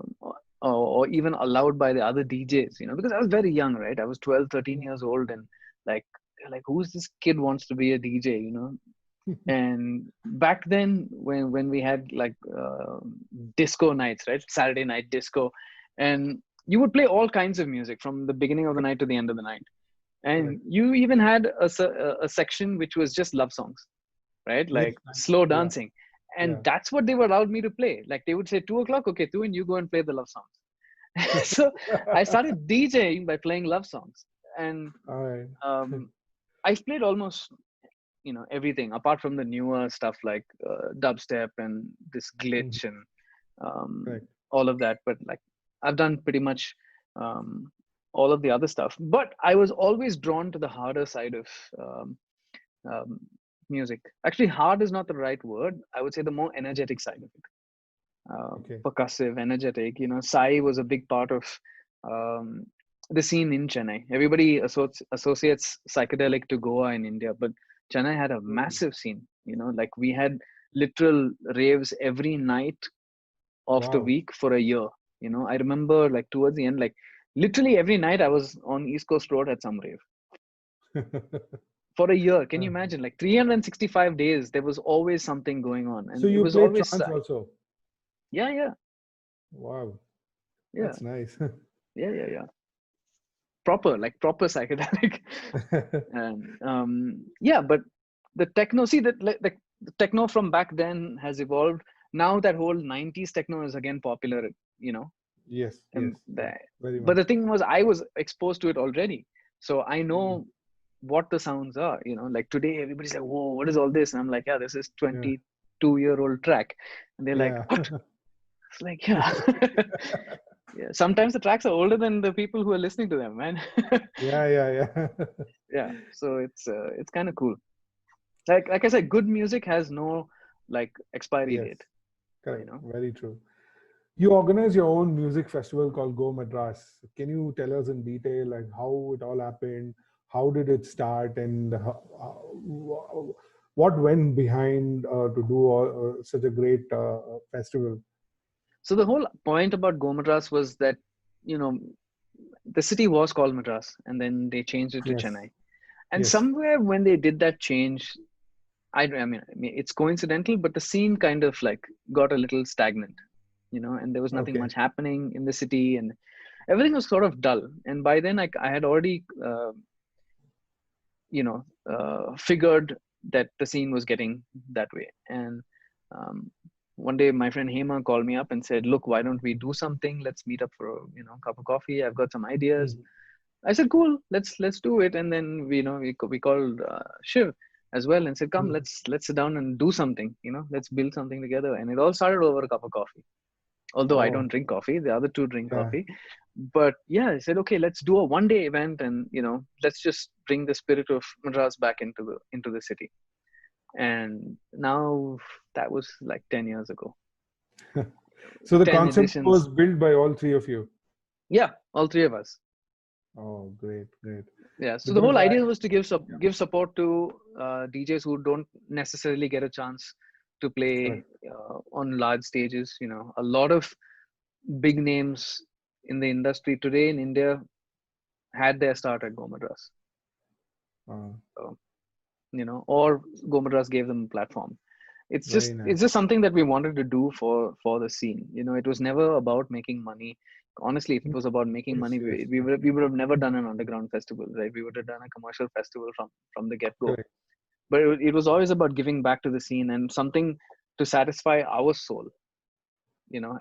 Speaker 2: or even allowed by the other DJs, you know, because I was very young, right? I was 12, 13 years old, and like, they're like, who's this kid wants to be a DJ, you know? And back then, when we had like disco nights, right? Saturday night disco, and you would play all kinds of music from the beginning of the night to the end of the night, and
Speaker 1: correct.
Speaker 2: you even had a section which was just love songs, right?
Speaker 1: Yes.
Speaker 2: Like slow
Speaker 1: Yeah.
Speaker 2: dancing. And
Speaker 1: Yeah.
Speaker 2: that's what they were allowed me to play. Like they would say 2 o'clock, okay, two, and you go and play the love songs. So I started DJing by playing love songs. And
Speaker 1: All right.
Speaker 2: um, I've played almost, you know, everything apart from the newer stuff like dubstep and this
Speaker 1: Mhm.
Speaker 2: glitch and um,
Speaker 1: Correct.
Speaker 2: all of that. But like, I've done pretty much um, all of the other stuff. But I was always drawn to the harder side of um, um, music. Actually, hard is not the right word. I would say the more energetic side of it.
Speaker 1: Okay.
Speaker 2: Percussive, energetic. You know, Sai was a big part of um, the scene in Chennai. Everybody associates psychedelic to Goa in India, but Chennai had a
Speaker 1: Mm.
Speaker 2: massive scene. You know, like we had literal raves every night of the
Speaker 1: Wow.
Speaker 2: week for a year. You know, I remember like towards the end, like literally every night I was on East Coast Road at some rave for a year. Can you
Speaker 1: Uh-huh.
Speaker 2: imagine? Like 365 days, there was always something going on,
Speaker 1: So
Speaker 2: and it
Speaker 1: you
Speaker 2: was
Speaker 1: play
Speaker 2: always
Speaker 1: trance
Speaker 2: Sai.
Speaker 1: also?
Speaker 2: Yeah, yeah,
Speaker 1: Wow,
Speaker 2: yeah,
Speaker 1: that's nice.
Speaker 2: yeah. Proper, like proper psychedelic. And yeah, but the techno, see that like the techno from back then has evolved. Now that whole 90s techno is again popular, you know.
Speaker 1: Yes,
Speaker 2: And
Speaker 1: yes, yes, very
Speaker 2: but
Speaker 1: much.
Speaker 2: the thing was, I was exposed to it already, so I
Speaker 1: Mm.
Speaker 2: know what the sounds are, you know. Like today everybody's like, whoa, what is all this? And I'm like, yeah, this is
Speaker 1: Yeah,
Speaker 2: 22-year-old track. And they're like,
Speaker 1: yeah,
Speaker 2: what? It's like, yeah. Yeah, sometimes the tracks are older than the people who are listening to them, man.
Speaker 1: yeah, yeah, yeah.
Speaker 2: Yeah, so it's kind of cool. Like I said, good music has no like expiry
Speaker 1: Yes,
Speaker 2: date, you
Speaker 1: correct.
Speaker 2: know.
Speaker 1: Very true. You organize your own music festival called Go Madras. Can you tell us in detail, like how it all happened? How did it start, and what went behind to do such a great festival?
Speaker 2: So the whole point about Go Madras was that, you know, the city was called Madras, and then they changed it to
Speaker 1: Yes,
Speaker 2: Chennai. And
Speaker 1: yes.
Speaker 2: somewhere when they did that change, I mean, it's coincidental, but the scene kind of like got a little stagnant, you know, and there was nothing
Speaker 1: Okay.
Speaker 2: much happening in the city, and everything was sort of dull. And by then, I had already, figured that the scene was getting that way. And um, one day, my friend Hema called me up and said, "Look, why don't we do something? Let's meet up for a, you know, cup of coffee. I've got some ideas."
Speaker 1: Mhm.
Speaker 2: I said, "Cool, let's do it." And then we called Shiv as well and said, "Come,
Speaker 1: Mhm.
Speaker 2: let's sit down and do something. You know, let's build something together." And it all started over a cup of coffee. Although I don't
Speaker 1: Oh,
Speaker 2: drink coffee, the other two drink
Speaker 1: yeah.
Speaker 2: coffee. But yeah, I said, "Okay, let's do a one-day event, and you know, let's just bring the spirit of Madras back into the city." And now that was like 10 years ago.
Speaker 1: So the
Speaker 2: Ten
Speaker 1: concept
Speaker 2: editions.
Speaker 1: was built by all three of you.
Speaker 2: Yeah, all three of us.
Speaker 1: Oh, great, great.
Speaker 2: Yeah. So the
Speaker 1: because
Speaker 2: whole
Speaker 1: I,
Speaker 2: idea was to
Speaker 1: yeah,
Speaker 2: give support to DJs who don't necessarily get a chance to play
Speaker 1: correct.
Speaker 2: on large stages. A lot of big names in the industry today in India had their start at Go Madras.
Speaker 1: Uh,
Speaker 2: So, or Go Madras gave them a platform.
Speaker 1: very
Speaker 2: It's
Speaker 1: nice.
Speaker 2: just something that we wanted to do for the scene. It was never about making money. Honestly, if it was about making
Speaker 1: Yes,
Speaker 2: money,
Speaker 1: yes,
Speaker 2: we would have never done an underground festival, right? We would have done a commercial festival from the get go.
Speaker 1: correct.
Speaker 2: But it was always about giving back to the scene and something to satisfy our soul.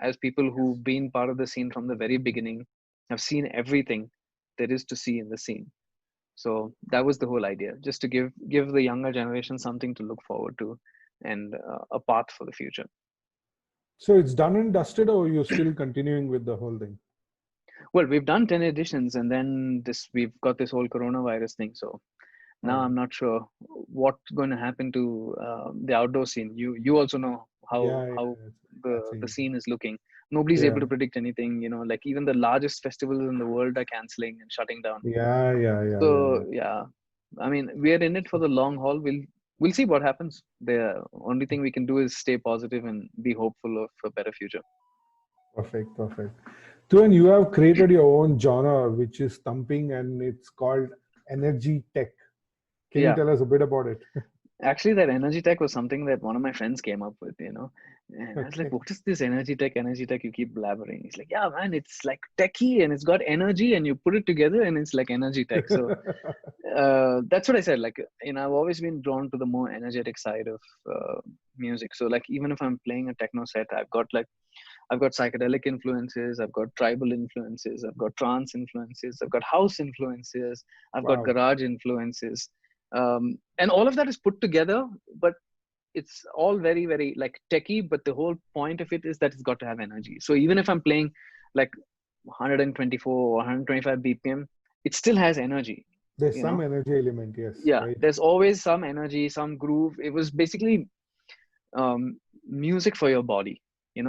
Speaker 2: As people
Speaker 1: Yes.
Speaker 2: who've been part of the scene from the very beginning, have seen everything there is to see in the scene. So that was the whole idea, just to give the younger generation something to look forward to, and a path for the future.
Speaker 1: So it's done and dusted, or you're still continuing with the whole thing?
Speaker 2: Well, we've done 10 editions, and then we've got this whole coronavirus thing. So now
Speaker 1: Oh,
Speaker 2: I'm not sure what's going to happen to the outdoor scene. You also know how
Speaker 1: yeah, yeah,
Speaker 2: how
Speaker 1: that's
Speaker 2: the
Speaker 1: insane.
Speaker 2: scene is looking. Nobody's able
Speaker 1: Yeah,
Speaker 2: to predict anything. Like even the largest festivals in the world are canceling and shutting down.
Speaker 1: yeah, yeah, yeah, yeah,
Speaker 2: So
Speaker 1: yeah.
Speaker 2: yeah, I mean, we're in it for the long haul. We'll see what happens. The only thing we can do is stay positive and be hopeful of a better future.
Speaker 1: Perfect, perfect. Tuan, you have created your own genre, which is thumping, and it's called energy tech. Can you
Speaker 2: Yeah,
Speaker 1: tell us a bit about it?
Speaker 2: actually, that energy tech was something that one of my friends came up with. And I was like,
Speaker 1: Okay.
Speaker 2: "What is this energy tech? Energy tech? You keep blabbering." He's like, "Yeah, man, it's like techie and it's got energy, and you put it together, and it's like energy tech." So that's what I said. Like, I've always been drawn to the more energetic side of music. So like, even if I'm playing a techno set, I've got psychedelic influences, I've got tribal influences, I've got trance influences, I've got house influences, I've got
Speaker 1: Wow.
Speaker 2: garage influences, and all of that is put together. But it's all very very like techie. But the whole point of it is that it's got to have energy. So even if I'm playing like 124 or 125 BPM, it still has energy.
Speaker 1: There's
Speaker 2: You
Speaker 1: some
Speaker 2: know,
Speaker 1: energy element, yes,
Speaker 2: yeah.
Speaker 1: very
Speaker 2: There's
Speaker 1: true.
Speaker 2: always some energy, some groove. It was basically music for your body.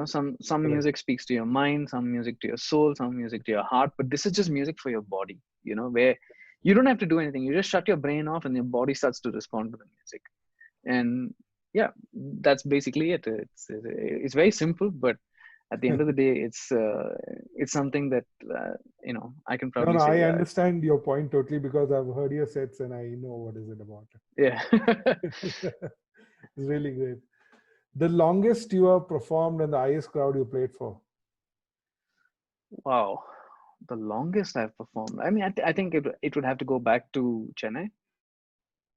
Speaker 2: Some
Speaker 1: Correct.
Speaker 2: music speaks to your mind, some music to your soul, some music to your heart, but this is just music for your body, where you don't have to do anything. You just shut your brain off and your body starts to respond to the music. And yeah, that's basically it. It's very simple, but at the end of the day, it's something that I can
Speaker 1: No,
Speaker 2: proudly
Speaker 1: no,
Speaker 2: say,
Speaker 1: I
Speaker 2: yeah,
Speaker 1: understand your point totally because I've heard your sets and I know what is it about.
Speaker 2: yeah.
Speaker 1: It's really great. The longest you have performed and the highest crowd you played for?
Speaker 2: Wow, the longest I've performed. I mean, I think it would have to go back to Chennai.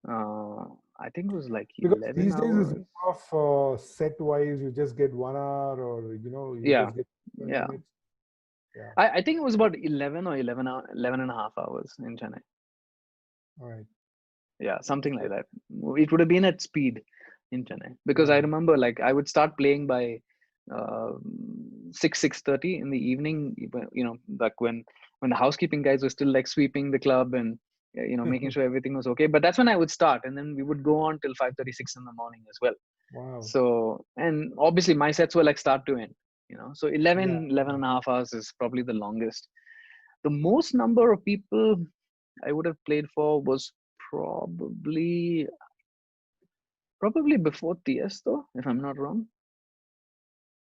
Speaker 2: Uh, I think it was like
Speaker 1: Because
Speaker 2: 11
Speaker 1: these days it's
Speaker 2: hours.
Speaker 1: more of set wise, you just get 1 hour or you
Speaker 2: Yeah,
Speaker 1: just get 20
Speaker 2: yeah.
Speaker 1: minutes. Yeah.
Speaker 2: I think it was about 11 or 11 and a half hours in Chennai.
Speaker 1: All right.
Speaker 2: Yeah, something like
Speaker 1: So,
Speaker 2: that. It would have been at speed in Chennai because I
Speaker 1: yeah.
Speaker 2: remember like I would start playing by uh, 6:30 in the evening. Like when the housekeeping guys were still like sweeping the club and making sure everything was okay. But that's when I would start, and then we would go on till 5:36 in the morning as well.
Speaker 1: Wow.
Speaker 2: So, and obviously my sets were like start to end. So
Speaker 1: Yeah.
Speaker 2: 11 and a half hours is probably the longest. The most number of people I would have played for was probably probably before Tiesto, if I'm not wrong.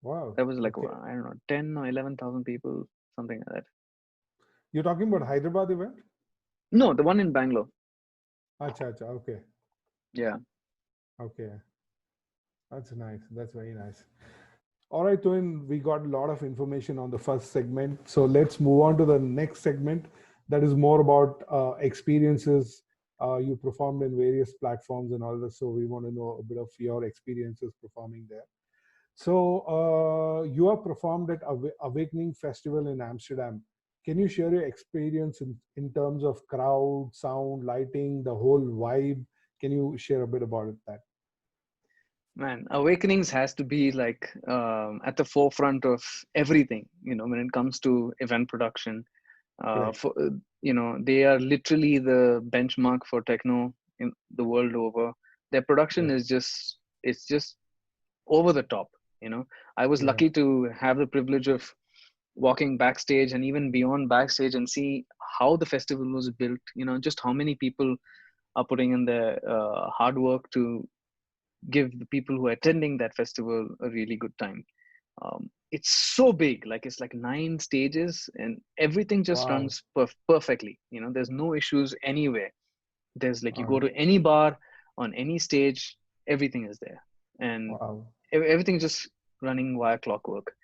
Speaker 1: Wow.
Speaker 2: That was like,
Speaker 1: Okay.
Speaker 2: I don't know, 10 or 11,000 people, something like that.
Speaker 1: You're talking about Hyderabad event?
Speaker 2: No, the one in Bangalore.
Speaker 1: Acha, acha. Okay.
Speaker 2: Yeah.
Speaker 1: Okay. That's nice. That's very nice. All right, Twin, we got a lot of information on the first segment. So let's move on to the next segment that is more about experiences. You performed in various platforms and all this. So we want to know a bit of your experiences performing there. So you have performed at Awakening Festival in Amsterdam. Can you share your experience in terms of crowd, sound, lighting, the whole vibe? Can you share a bit about it, that?
Speaker 2: Man, Awakenings has to be like at the forefront of everything, when it comes to event production.
Speaker 1: Correct.
Speaker 2: For they are literally the benchmark for techno in the world over. Their production
Speaker 1: Correct.
Speaker 2: is just over the top. I was
Speaker 1: Yeah.
Speaker 2: lucky to have the privilege of walking backstage and even beyond backstage and see how the festival was built, just how many people are putting in their hard work to give the people who are attending that festival a really good time. It's so big, like it's like 9 stages, and everything just
Speaker 1: Wow.
Speaker 2: runs perfectly. There's no issues anywhere. There's like, you go
Speaker 1: Wow.
Speaker 2: to any bar on any stage, everything is there, and
Speaker 1: Wow.
Speaker 2: everything is just running via clockwork.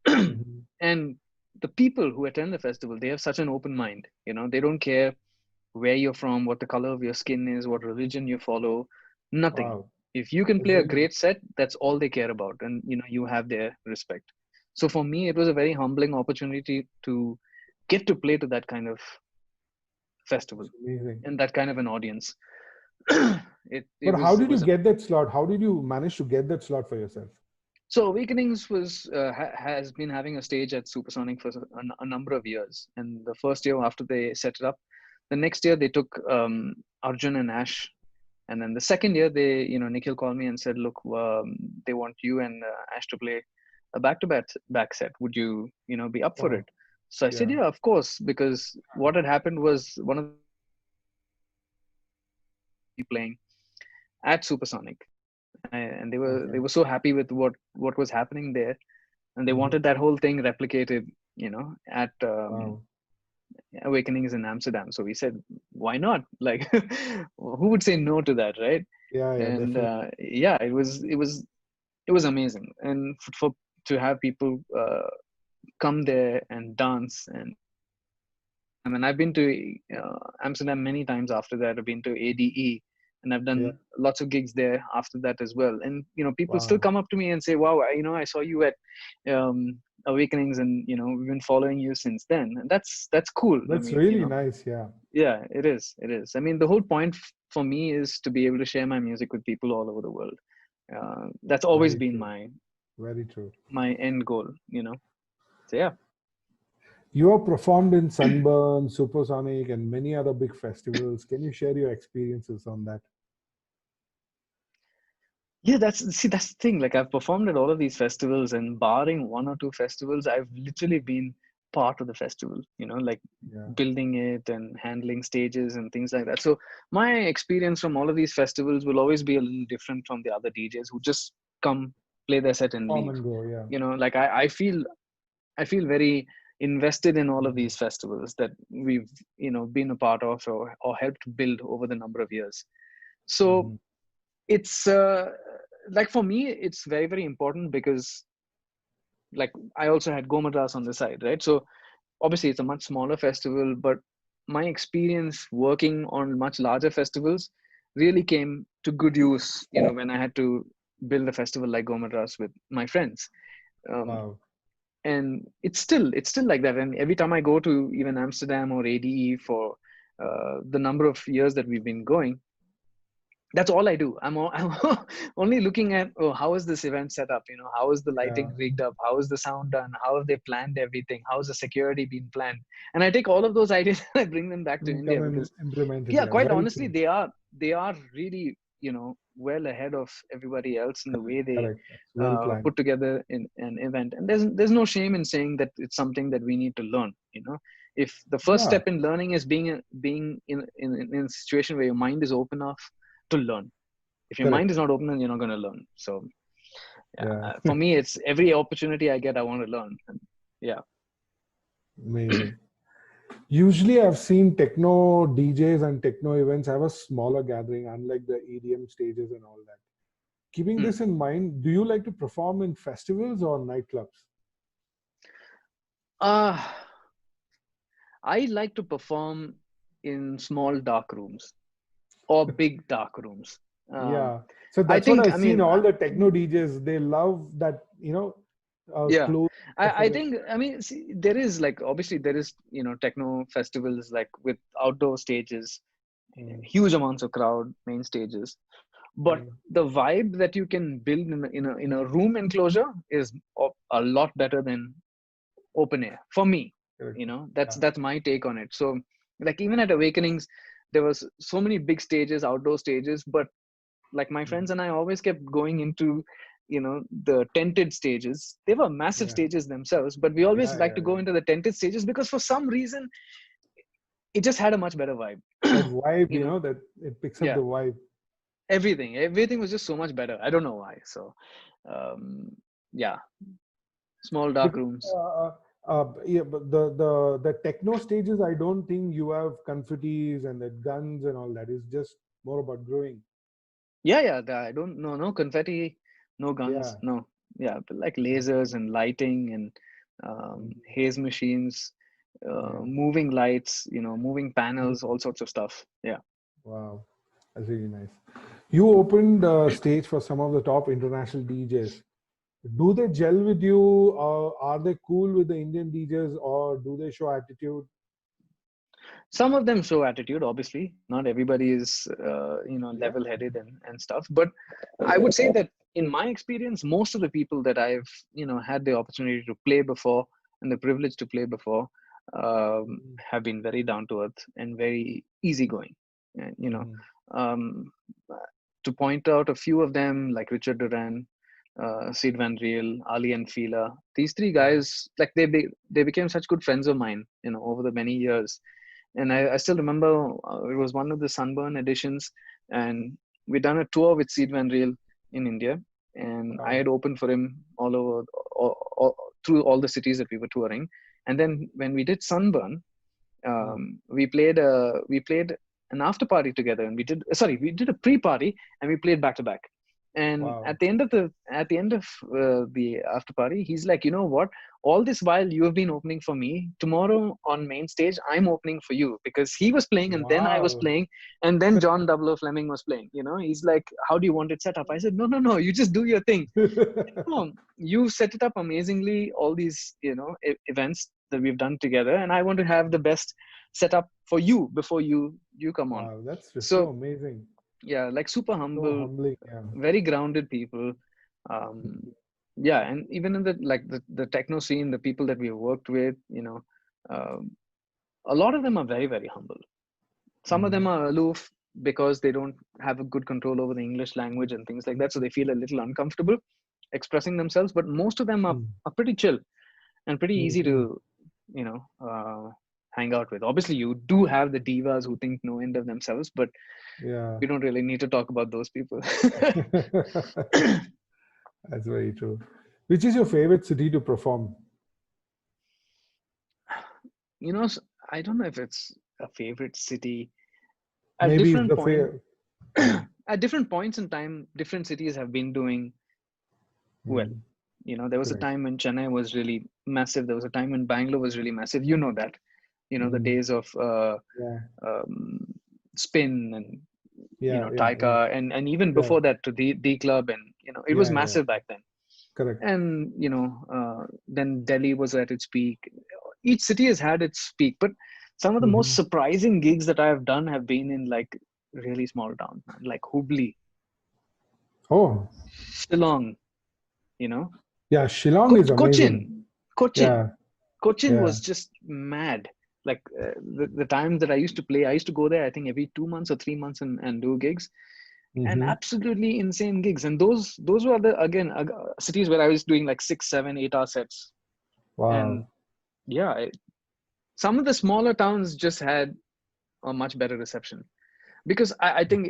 Speaker 1: Mhm.
Speaker 2: And the people who attend the festival, they have such an open mind. They don't care where you're from, what the color of your skin is, what religion you follow, nothing.
Speaker 1: Wow.
Speaker 2: If you can
Speaker 1: That's
Speaker 2: play a
Speaker 1: really
Speaker 2: great set, that's all they care about, and you have their respect. So for me, it was a very humbling opportunity to get to play to that kind of festival
Speaker 1: it's amazing.
Speaker 2: and that kind of an audience.
Speaker 1: But how
Speaker 2: It
Speaker 1: did you
Speaker 2: was
Speaker 1: get that slot? How did you manage to get that slot for yourself?
Speaker 2: So Awakenings has been having a stage at Supersonic for a number of years, and the first year after they set it up, the next year they took Arjun and Ash, and then the second year Nikhil called me and said, look, they want you and Ash to play a back set. Would you be up for
Speaker 1: Wow.
Speaker 2: it? So I said,
Speaker 1: Yeah.
Speaker 2: yeah, of course, because what had happened was one of the playing at Supersonic, and they
Speaker 1: Okay.
Speaker 2: were so happy with what was happening there, and they
Speaker 1: Hmm.
Speaker 2: wanted that whole thing replicated at
Speaker 1: Wow.
Speaker 2: Awakenings in Amsterdam. So we said, why not? Like, who would say no to that, right?
Speaker 1: Yeah. Yeah.
Speaker 2: And
Speaker 1: Definitely.
Speaker 2: yeah, it was amazing. And for to have people come there and dance. And I mean, I've been to Amsterdam many times after that. I've been to ADE, and I've
Speaker 1: Yeah.
Speaker 2: done lots of gigs there after that as well. And people still
Speaker 1: Wow.
Speaker 2: come up to me and say, "Wow, I saw you at Awakenings, and we've been following you since then." And that's cool. I
Speaker 1: That's
Speaker 2: mean,
Speaker 1: really nice. Yeah.
Speaker 2: yeah, it is. It is. I mean, the whole point for me is to be able to share my music with people all over the world. That's always
Speaker 1: Very
Speaker 2: been
Speaker 1: true. Very true.
Speaker 2: my end goal. So yeah.
Speaker 1: You have performed in Sunburn, Supersonic, and many other big festivals. Can you share your experiences on that?
Speaker 2: Yeah, that's the thing. Like, I've performed at all of these festivals, and barring one or two festivals, I've literally been part of the festival, like
Speaker 1: Yeah.
Speaker 2: building it and handling stages and things like that. So my experience from all of these festivals will always be a little different from the other DJs who just come, play their set and
Speaker 1: Come
Speaker 2: leave.
Speaker 1: and go. Yeah.
Speaker 2: Like I feel very invested in all of
Speaker 1: Mhm.
Speaker 2: these festivals that we've been a part of, or helped build over the number of years. So
Speaker 1: Mhm.
Speaker 2: it's like, for me, it's very, very important, because like I also had Gomadras on the side, right? So obviously it's a much smaller festival, but my experience working on much larger festivals really came to good use, when I had to build a festival like Gomadras with my friends. um,
Speaker 1: Wow.
Speaker 2: and it's still like that. And every time I go to even Amsterdam or ADE for the number of years that we've been going, that's all I do. I'm only looking at, oh, how is this event set up? How is the
Speaker 1: Yeah.
Speaker 2: lighting rigged up? How is the sound done? How have they planned everything? How is the security being planned? And I take all of those ideas and I bring them back to
Speaker 1: And come
Speaker 2: India,
Speaker 1: and
Speaker 2: because
Speaker 1: implement it.
Speaker 2: yeah,
Speaker 1: Yeah.
Speaker 2: quite
Speaker 1: Very
Speaker 2: honestly,
Speaker 1: true.
Speaker 2: they are really well ahead of everybody else in the way they
Speaker 1: Correct. That's well planned.
Speaker 2: put together in an event. And there's no shame in saying that it's something that we need to learn. If the first
Speaker 1: Yeah.
Speaker 2: step in learning is being in a situation where your mind is open enough to learn. If your mind
Speaker 1: Correct.
Speaker 2: is not open, then you're not going to learn. So yeah,
Speaker 1: Yeah.
Speaker 2: for me, it's every opportunity I get, I want to learn. And yeah.
Speaker 1: Amazing. Usually, I've seen techno DJs and techno events have a smaller gathering, unlike the EDM stages and all that. Keeping
Speaker 2: Hmm.
Speaker 1: this in mind, do you like to perform in festivals or nightclubs?
Speaker 2: uh I like to perform in small dark rooms or big dark rooms. um
Speaker 1: Yeah. So
Speaker 2: I
Speaker 1: that's what
Speaker 2: think,
Speaker 1: I've
Speaker 2: I
Speaker 1: seen.
Speaker 2: mean,
Speaker 1: All the techno DJs, they love that,
Speaker 2: yeah,
Speaker 1: close
Speaker 2: I
Speaker 1: effect.
Speaker 2: think, I mean, see, there is, like, obviously there is techno festivals, like with outdoor stages,
Speaker 1: Mm,
Speaker 2: huge amounts of crowd, main stages. But
Speaker 1: mm,
Speaker 2: the vibe that you can build in a room enclosure is a lot better than open air, for me.
Speaker 1: correct. Yeah.
Speaker 2: That's my take on it. So, like, even at Awakenings, there was so many big stages, outdoor stages, but like my
Speaker 1: Mm,
Speaker 2: friends and I always kept going into the tented stages. They were massive
Speaker 1: Yeah.
Speaker 2: stages themselves, but we always
Speaker 1: Yeah.
Speaker 2: like to
Speaker 1: Yeah.
Speaker 2: go
Speaker 1: Yeah.
Speaker 2: into the tented stages because for some reason it just had a much better vibe.
Speaker 1: That vibe,
Speaker 2: you know,
Speaker 1: that it picks up
Speaker 2: yeah,
Speaker 1: the vibe.
Speaker 2: everything was just so much better. I don't know why. So, yeah, small dark
Speaker 1: Because
Speaker 2: rooms.
Speaker 1: yeah, but the techno stages, I don't think you have confettis and the guns and all that. It's just more about growing.
Speaker 2: Yeah, I don't know. No confetti, no guns,
Speaker 1: Yeah.
Speaker 2: no. Yeah, but like lasers and lighting and
Speaker 1: Mhm.
Speaker 2: haze machines,
Speaker 1: Yeah.
Speaker 2: moving lights, moving
Speaker 1: Mhm.
Speaker 2: panels, all sorts of stuff. Yeah.
Speaker 1: Wow. That's really nice. You opened stage for some of the top international DJs. Do they gel with you? Are they cool with the Indian DJs, or do they show attitude?
Speaker 2: Some of them show attitude, obviously. Not everybody is,
Speaker 1: Yeah.
Speaker 2: level-headed and stuff. But I would say that in my experience, most of the people that I've, had the opportunity to play before and the privilege to play before
Speaker 1: Mhm.
Speaker 2: have been very down to earth and very easygoing. And,
Speaker 1: Mhm.
Speaker 2: um, to point out a few of them, like Richard Duran, Sid Van Riel, Ali and Fila. These three
Speaker 1: Mhm.
Speaker 2: guys, like they became such good friends of mine, over the many years. And I still remember it was one of the Sunburn editions, and we done a tour with Sid Van Riel in India, and I
Speaker 1: Wow.
Speaker 2: had opened for him all over, through all the cities that we were touring. And then when we did Sunburn,
Speaker 1: Mm.
Speaker 2: we played an after party together, and we did a pre party, and we played back to back. And
Speaker 1: Wow.
Speaker 2: at the end of the after party, he's like, you know what, all this while you have been opening for me, tomorrow on main stage I'm opening for you, because he was playing and then I was
Speaker 1: Wow.
Speaker 2: playing, and then John Double O Fleming was playing. He's like, how do you want it set up? I said, no, you just do your thing. No, you set it up amazingly, all these events that we've done together, and I want to have the best setup for you before you come on.
Speaker 1: Wow. That's just so
Speaker 2: So
Speaker 1: amazing.
Speaker 2: yeah, like super
Speaker 1: So
Speaker 2: humble,
Speaker 1: humbling. Yeah.
Speaker 2: very grounded people. um yeah, and even in the techno scene, the people that we've worked with, um, a lot of them are very, very humble. Some of them
Speaker 1: Mhm.
Speaker 2: are aloof because they don't have a good control over the English language and things like that, so they feel a little uncomfortable expressing themselves. But most of them
Speaker 1: Mm.
Speaker 2: are pretty chill and pretty easy
Speaker 1: Mhm.
Speaker 2: to you know hang out with. Obviously, you do have the divas who think no end of themselves, but
Speaker 1: Yeah.
Speaker 2: we don't really need to talk about those people.
Speaker 1: That's very true. Which is your favorite city to perform?
Speaker 2: you know s- I don't know if it's a favorite city. At
Speaker 1: Maybe it's
Speaker 2: different
Speaker 1: the
Speaker 2: point
Speaker 1: fair. Yeah.
Speaker 2: at different points in time, different cities have been doing well.
Speaker 1: Mhm.
Speaker 2: There was a
Speaker 1: Correct.
Speaker 2: time when Chennai was really massive. There was a time when Bangalore was really massive. That. The
Speaker 1: Mm.
Speaker 2: days of
Speaker 1: Yeah.
Speaker 2: um, Spin and
Speaker 1: Yeah. Yeah. Yeah.
Speaker 2: Taika, and even
Speaker 1: Yeah.
Speaker 2: before that to the club, and it was
Speaker 1: Yeah. Yeah.
Speaker 2: massive back then.
Speaker 1: Correct.
Speaker 2: And then Delhi was at its peak. Each city has had its peak, but some of the most
Speaker 1: Mhm.
Speaker 2: surprising gigs that I have done have been in like really small towns, man, like Hubli,
Speaker 1: Oh,
Speaker 2: Shillong, you know,
Speaker 1: yeah. Shillong is amazing.
Speaker 2: Cochin, Cochin,
Speaker 1: Yeah.
Speaker 2: Cochin
Speaker 1: Yeah.
Speaker 2: was just mad. Like the times that I used to play, I used to go there, I think every 2 months or 3 months, and do gigs, and
Speaker 1: Hmm.
Speaker 2: absolutely insane gigs. And those were the, again, cities where I was doing like 6, 7, 8 hour sets. And
Speaker 1: Wow.
Speaker 2: yeah, some of the smaller towns just had a much better reception, because I think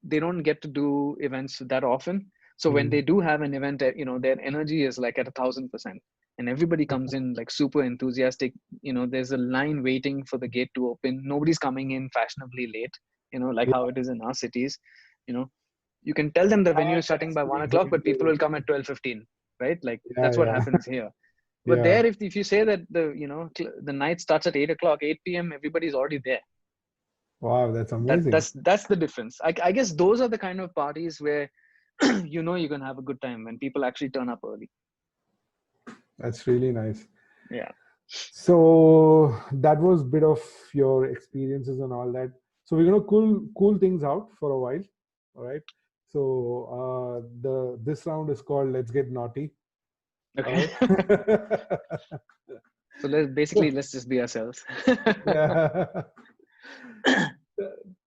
Speaker 2: they don't get to do events that often. So when
Speaker 1: Mm.
Speaker 2: they do have an event, their energy is like at 1,000%, and everybody comes in like super enthusiastic. There's a line waiting for the gate to open. Nobody's coming in fashionably late, like
Speaker 1: Yeah.
Speaker 2: how it is in our cities. you know you can tell them the venue is shutting
Speaker 1: That's
Speaker 2: by
Speaker 1: to be
Speaker 2: 1 o'clock,
Speaker 1: going
Speaker 2: but people
Speaker 1: to.
Speaker 2: will come at 12:15, right? Like
Speaker 1: Yeah.
Speaker 2: that's what
Speaker 1: Yeah.
Speaker 2: happens here. But
Speaker 1: Yeah.
Speaker 2: there, if you say that the night starts at 8 o'clock, 8 p.m., everybody's already there.
Speaker 1: Wow. That's
Speaker 2: that
Speaker 1: amazing.
Speaker 2: that's that's the difference. I guess those are the kind of parties where you're gonna have a good time when people actually turn up early.
Speaker 1: That's really nice.
Speaker 2: Yeah.
Speaker 1: So that was a bit of your experiences and all that. So we're gonna cool things out for a while. All right. So the this round is called Let's Get Naughty. All
Speaker 2: Okay.
Speaker 1: right.
Speaker 2: So let's just be ourselves.
Speaker 1: Yeah.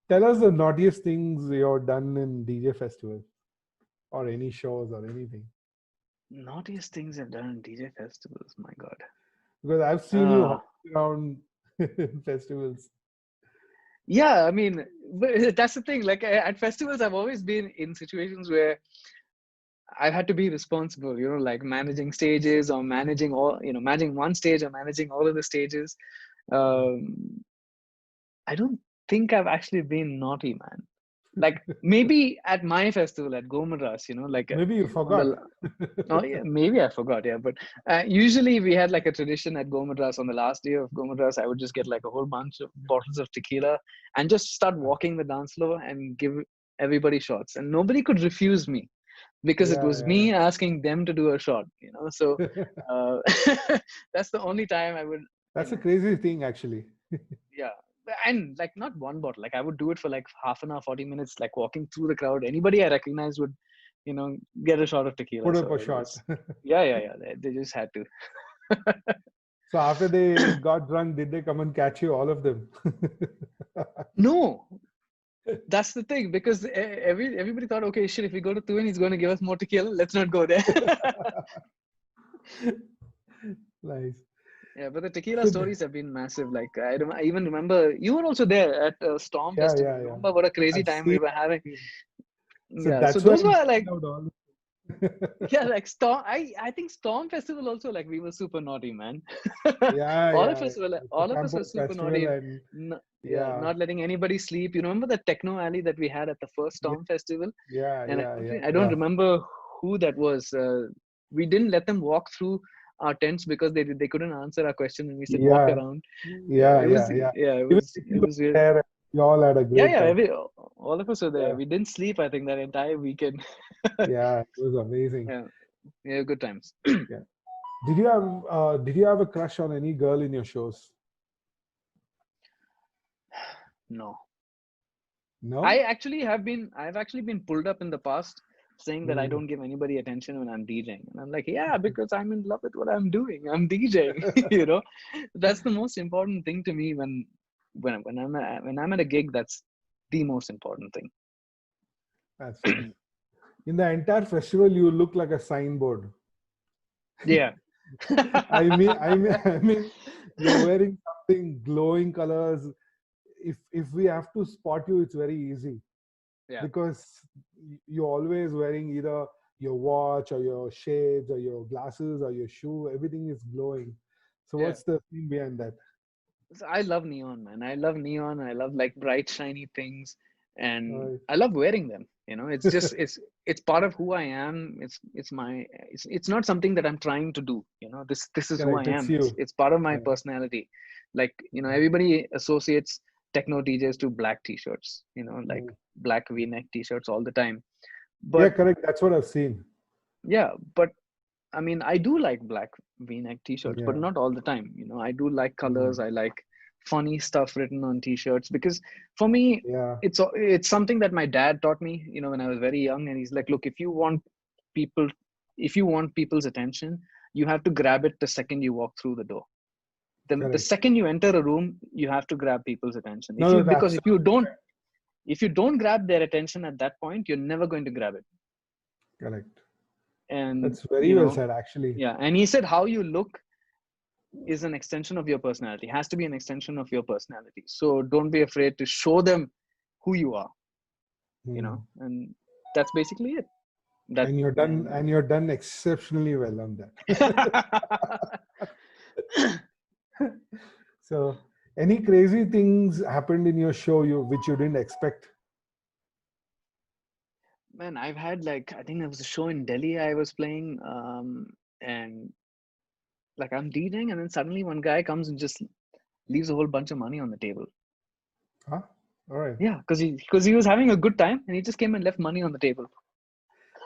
Speaker 1: Tell us the naughtiest things you've done in DJ festival. or any shows or anything?
Speaker 2: Naughtiest things I've done in DJ festivals. My God.
Speaker 1: Because I've seen you
Speaker 2: Uh,
Speaker 1: hopping around in festivals.
Speaker 2: yeah, I mean, but that's the thing. Like at festivals, I've always been in situations where I've had to be responsible, like managing stages or managing managing one stage or managing all of the stages. Um, I don't think I've actually been naughty, man. Like maybe at my festival at Gomaras, like
Speaker 1: Maybe you
Speaker 2: on
Speaker 1: forgot.
Speaker 2: the oh yeah, maybe I forgot, yeah. But usually we had like a tradition at Gomadras on the last day of Gomadras. I would just get like a whole bunch of bottles of tequila and just start walking the dance floor and give everybody shots, and nobody could refuse me because it
Speaker 1: Yeah,
Speaker 2: was
Speaker 1: yeah,
Speaker 2: me asking them to do a shot. So
Speaker 1: yeah.
Speaker 2: uh, that's the only time I would,
Speaker 1: That's a crazy thing, actually.
Speaker 2: yeah. And like not one bottle, like I would do it for like half an hour, 40 minutes, like walking through the crowd. Anybody I recognized would, get a shot of tequila.
Speaker 1: Put up
Speaker 2: So
Speaker 1: a
Speaker 2: it
Speaker 1: shot.
Speaker 2: was, yeah, yeah, yeah. They just had to.
Speaker 1: So after they got drunk, did they come and catch you, all of them?
Speaker 2: No, that's the thing, because everybody thought, okay, shit, if we go to Tuin, he's going to give us more tequila. Let's not go there.
Speaker 1: Nice.
Speaker 2: Yeah, but the tequila
Speaker 1: So,
Speaker 2: stories have been massive. Like I even remember you were also there at Storm
Speaker 1: yeah,
Speaker 2: Festival.
Speaker 1: yeah, yeah.
Speaker 2: Remember what a crazy
Speaker 1: I've
Speaker 2: time we
Speaker 1: seen.
Speaker 2: were having?
Speaker 1: So
Speaker 2: Yeah, so
Speaker 1: that's where
Speaker 2: those
Speaker 1: you
Speaker 2: were
Speaker 1: find
Speaker 2: like,
Speaker 1: out all.
Speaker 2: yeah, like Storm. I think Storm Festival also, like, we were super naughty, man.
Speaker 1: Yeah,
Speaker 2: all of
Speaker 1: yeah,
Speaker 2: us were
Speaker 1: yeah. It's a
Speaker 2: all of us were
Speaker 1: campus
Speaker 2: super
Speaker 1: festival,
Speaker 2: naughty.
Speaker 1: and
Speaker 2: Yeah,
Speaker 1: yeah,
Speaker 2: not letting anybody sleep. You remember the techno alley that we had at the first
Speaker 1: yeah,
Speaker 2: Storm Festival?
Speaker 1: yeah,
Speaker 2: And
Speaker 1: yeah, yeah,
Speaker 2: I don't
Speaker 1: yeah,
Speaker 2: remember who that was. We didn't let them walk through our tents because they couldn't answer our question, and we said walk
Speaker 1: yeah,
Speaker 2: around. Yeah,
Speaker 1: yeah, yeah, yeah. Even
Speaker 2: it
Speaker 1: people
Speaker 2: was
Speaker 1: were
Speaker 2: weird.
Speaker 1: there, and we all had a
Speaker 2: Yeah,
Speaker 1: great
Speaker 2: yeah.
Speaker 1: time.
Speaker 2: All of us were there.
Speaker 1: Yeah,
Speaker 2: We didn't sleep, I think, that entire weekend.
Speaker 1: yeah, it was amazing.
Speaker 2: Yeah, yeah, good times.
Speaker 1: Yeah. Did you have a crush on any girl in your shows?
Speaker 2: No.
Speaker 1: No?
Speaker 2: I've actually been pulled up in the past saying that I
Speaker 1: Mm.
Speaker 2: don't give anybody attention when I'm DJing. And I'm like, yeah, because I'm in love with what I'm doing. I'm DJing, That's the most important thing to me when I'm at a gig, that's the most important thing.
Speaker 1: That's funny. In the entire festival, you look like a signboard.
Speaker 2: Yeah.
Speaker 1: I mean, you're wearing something glowing colors. If we have to spot you, it's very easy
Speaker 2: Yeah.
Speaker 1: because you're always wearing either your watch or your shades or your glasses or your shoe. Everything is glowing. So
Speaker 2: Yeah.
Speaker 1: what's the thing behind that?
Speaker 2: So I love neon, man. I love neon. I love like bright, shiny things, and
Speaker 1: Uh,
Speaker 2: I love wearing them. It's just it's part of who I am. It's not something that I'm trying to do. This is who I
Speaker 1: Correct. It's
Speaker 2: am. It's
Speaker 1: you.
Speaker 2: it's part of my
Speaker 1: Yeah.
Speaker 2: personality. Like
Speaker 1: Mm.
Speaker 2: everybody associates techno DJs to black t-shirts. Like
Speaker 1: Mm.
Speaker 2: black V-neck t-shirts all the time.
Speaker 1: Yeah,
Speaker 2: But
Speaker 1: correct. That's what I've seen.
Speaker 2: yeah, but I mean, I do like black V-neck t-shirts, but
Speaker 1: Yeah.
Speaker 2: not all the time. I do like colors.
Speaker 1: Mm.
Speaker 2: I like funny stuff written on t-shirts because for me,
Speaker 1: Yeah.
Speaker 2: it's something that my dad taught me, when I was very young. And he's like, look, people, if you want people's attention, you have to grab it the second you walk through the door. The
Speaker 1: Correct.
Speaker 2: second you enter a room, you have to grab people's attention.
Speaker 1: No, no,
Speaker 2: Because
Speaker 1: that's
Speaker 2: if you don't grab their attention at that point, you're never going to grab it.
Speaker 1: correct.
Speaker 2: And
Speaker 1: That's very well said, actually.
Speaker 2: yeah. And he said, how you look is an extension of your personality, has to be an extension of your personality. So don't be afraid to show them who you are,
Speaker 1: Mm.
Speaker 2: and that's basically it. That
Speaker 1: And you're done,
Speaker 2: and
Speaker 1: and you're done exceptionally well on that. So, any crazy things happened in your show which you didn't expect?
Speaker 2: man, I've had, like, I think there was a show in Delhi I was playing, and like I'm DJing, and then suddenly one guy comes and just leaves a whole bunch of money on the table.
Speaker 1: Huh? All right.
Speaker 2: Yeah, because he was having a good time, and he just came and left money on the table.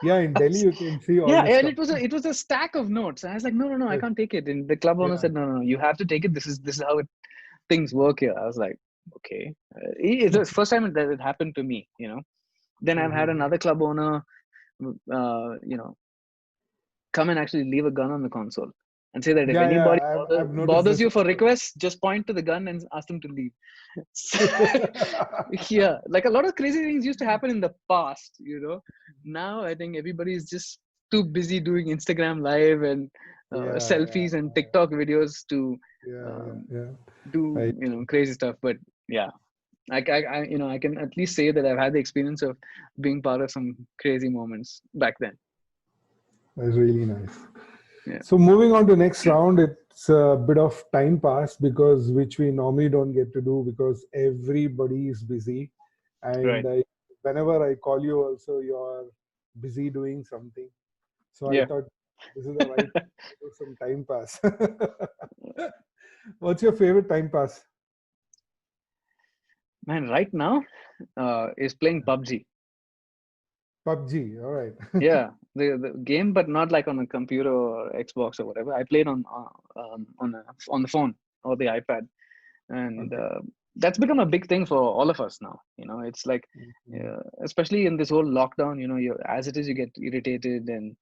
Speaker 1: Yeah, in Delhi you can see all
Speaker 2: Yeah,
Speaker 1: this
Speaker 2: and
Speaker 1: stuff.
Speaker 2: it was a stack of notes. And I was like, no, I
Speaker 1: Yes.
Speaker 2: can't take it. And the club owner
Speaker 1: Yeah.
Speaker 2: said, no, you have to take it. This is how things work here. I was like, okay. It's the first time that it happened to me. Then I've had
Speaker 1: Mhm.
Speaker 2: another club owner, come and actually leave a gun on the console. and say that if
Speaker 1: Yeah, yeah,
Speaker 2: anybody
Speaker 1: I've noticed
Speaker 2: bothers
Speaker 1: this
Speaker 2: you for
Speaker 1: also.
Speaker 2: requests, just point to the gun and ask them to leave. Yeah, like a lot of crazy things used to happen in the past, Now I think everybody's just too busy doing Instagram live and
Speaker 1: Yeah, yeah,
Speaker 2: selfies and TikTok videos to
Speaker 1: yeah, yeah,
Speaker 2: um,
Speaker 1: yeah.
Speaker 2: do
Speaker 1: Right.
Speaker 2: crazy stuff. But yeah, I can at least say that I've had the experience of being part of some crazy moments back then.
Speaker 1: That's really nice.
Speaker 2: Yeah.
Speaker 1: So moving on to next round, it's a bit of time pass because which we normally don't get to do because everybody is busy, and
Speaker 2: Right.
Speaker 1: whenever I call you, also you're busy doing something. So I
Speaker 2: Yeah.
Speaker 1: thought this is the right time to do some time pass. What's your favorite time pass?
Speaker 2: Man, right now is playing PUBG.
Speaker 1: PUBG. All right.
Speaker 2: Yeah, the game, but not like on a computer or Xbox or whatever. I played on the phone or the iPad, and
Speaker 1: Okay.
Speaker 2: that's become a big thing for all of us now. It's like,
Speaker 1: Mhm.
Speaker 2: especially in this whole lockdown. You as it is, you get irritated and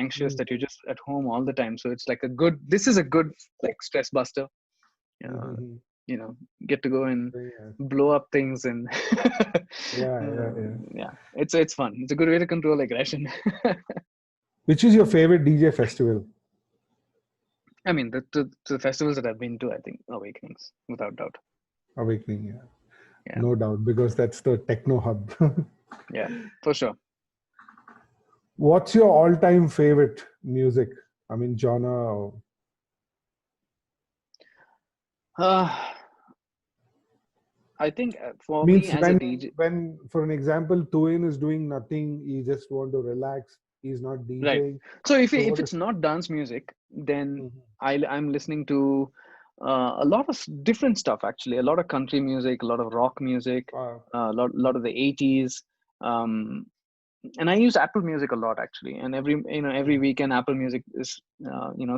Speaker 2: anxious that you're just at home all the time. So it's like this is a good like stress buster. Uh,
Speaker 1: Mhm.
Speaker 2: get to go and
Speaker 1: Very nice.
Speaker 2: blow up things and
Speaker 1: Yeah, yeah, yeah.
Speaker 2: yeah, it's fun. It's a good way to control aggression.
Speaker 1: Which is your favorite DJ festival?
Speaker 2: I mean, the festivals that I've been to, I think Awakenings, without doubt.
Speaker 1: Awakening, yeah.
Speaker 2: Yeah,
Speaker 1: No doubt, because that's the techno hub.
Speaker 2: yeah, for sure.
Speaker 1: What's your all-time favorite music? I mean, genre or
Speaker 2: Uh, I think for me
Speaker 1: means
Speaker 2: as a DJ,
Speaker 1: when for an example, Tuin is doing nothing, he just want to relax, he's not
Speaker 2: right?
Speaker 1: DJing.
Speaker 2: So
Speaker 1: So
Speaker 2: if
Speaker 1: what
Speaker 2: it's
Speaker 1: is
Speaker 2: not dance music, then
Speaker 1: Mhm.
Speaker 2: I'm listening to a lot of different stuff actually. A lot of country music, a lot of rock music,
Speaker 1: uh,
Speaker 2: lot of the 80s. Um, and I use Apple Music a lot actually. And every
Speaker 1: Mhm.
Speaker 2: weekend Apple Music is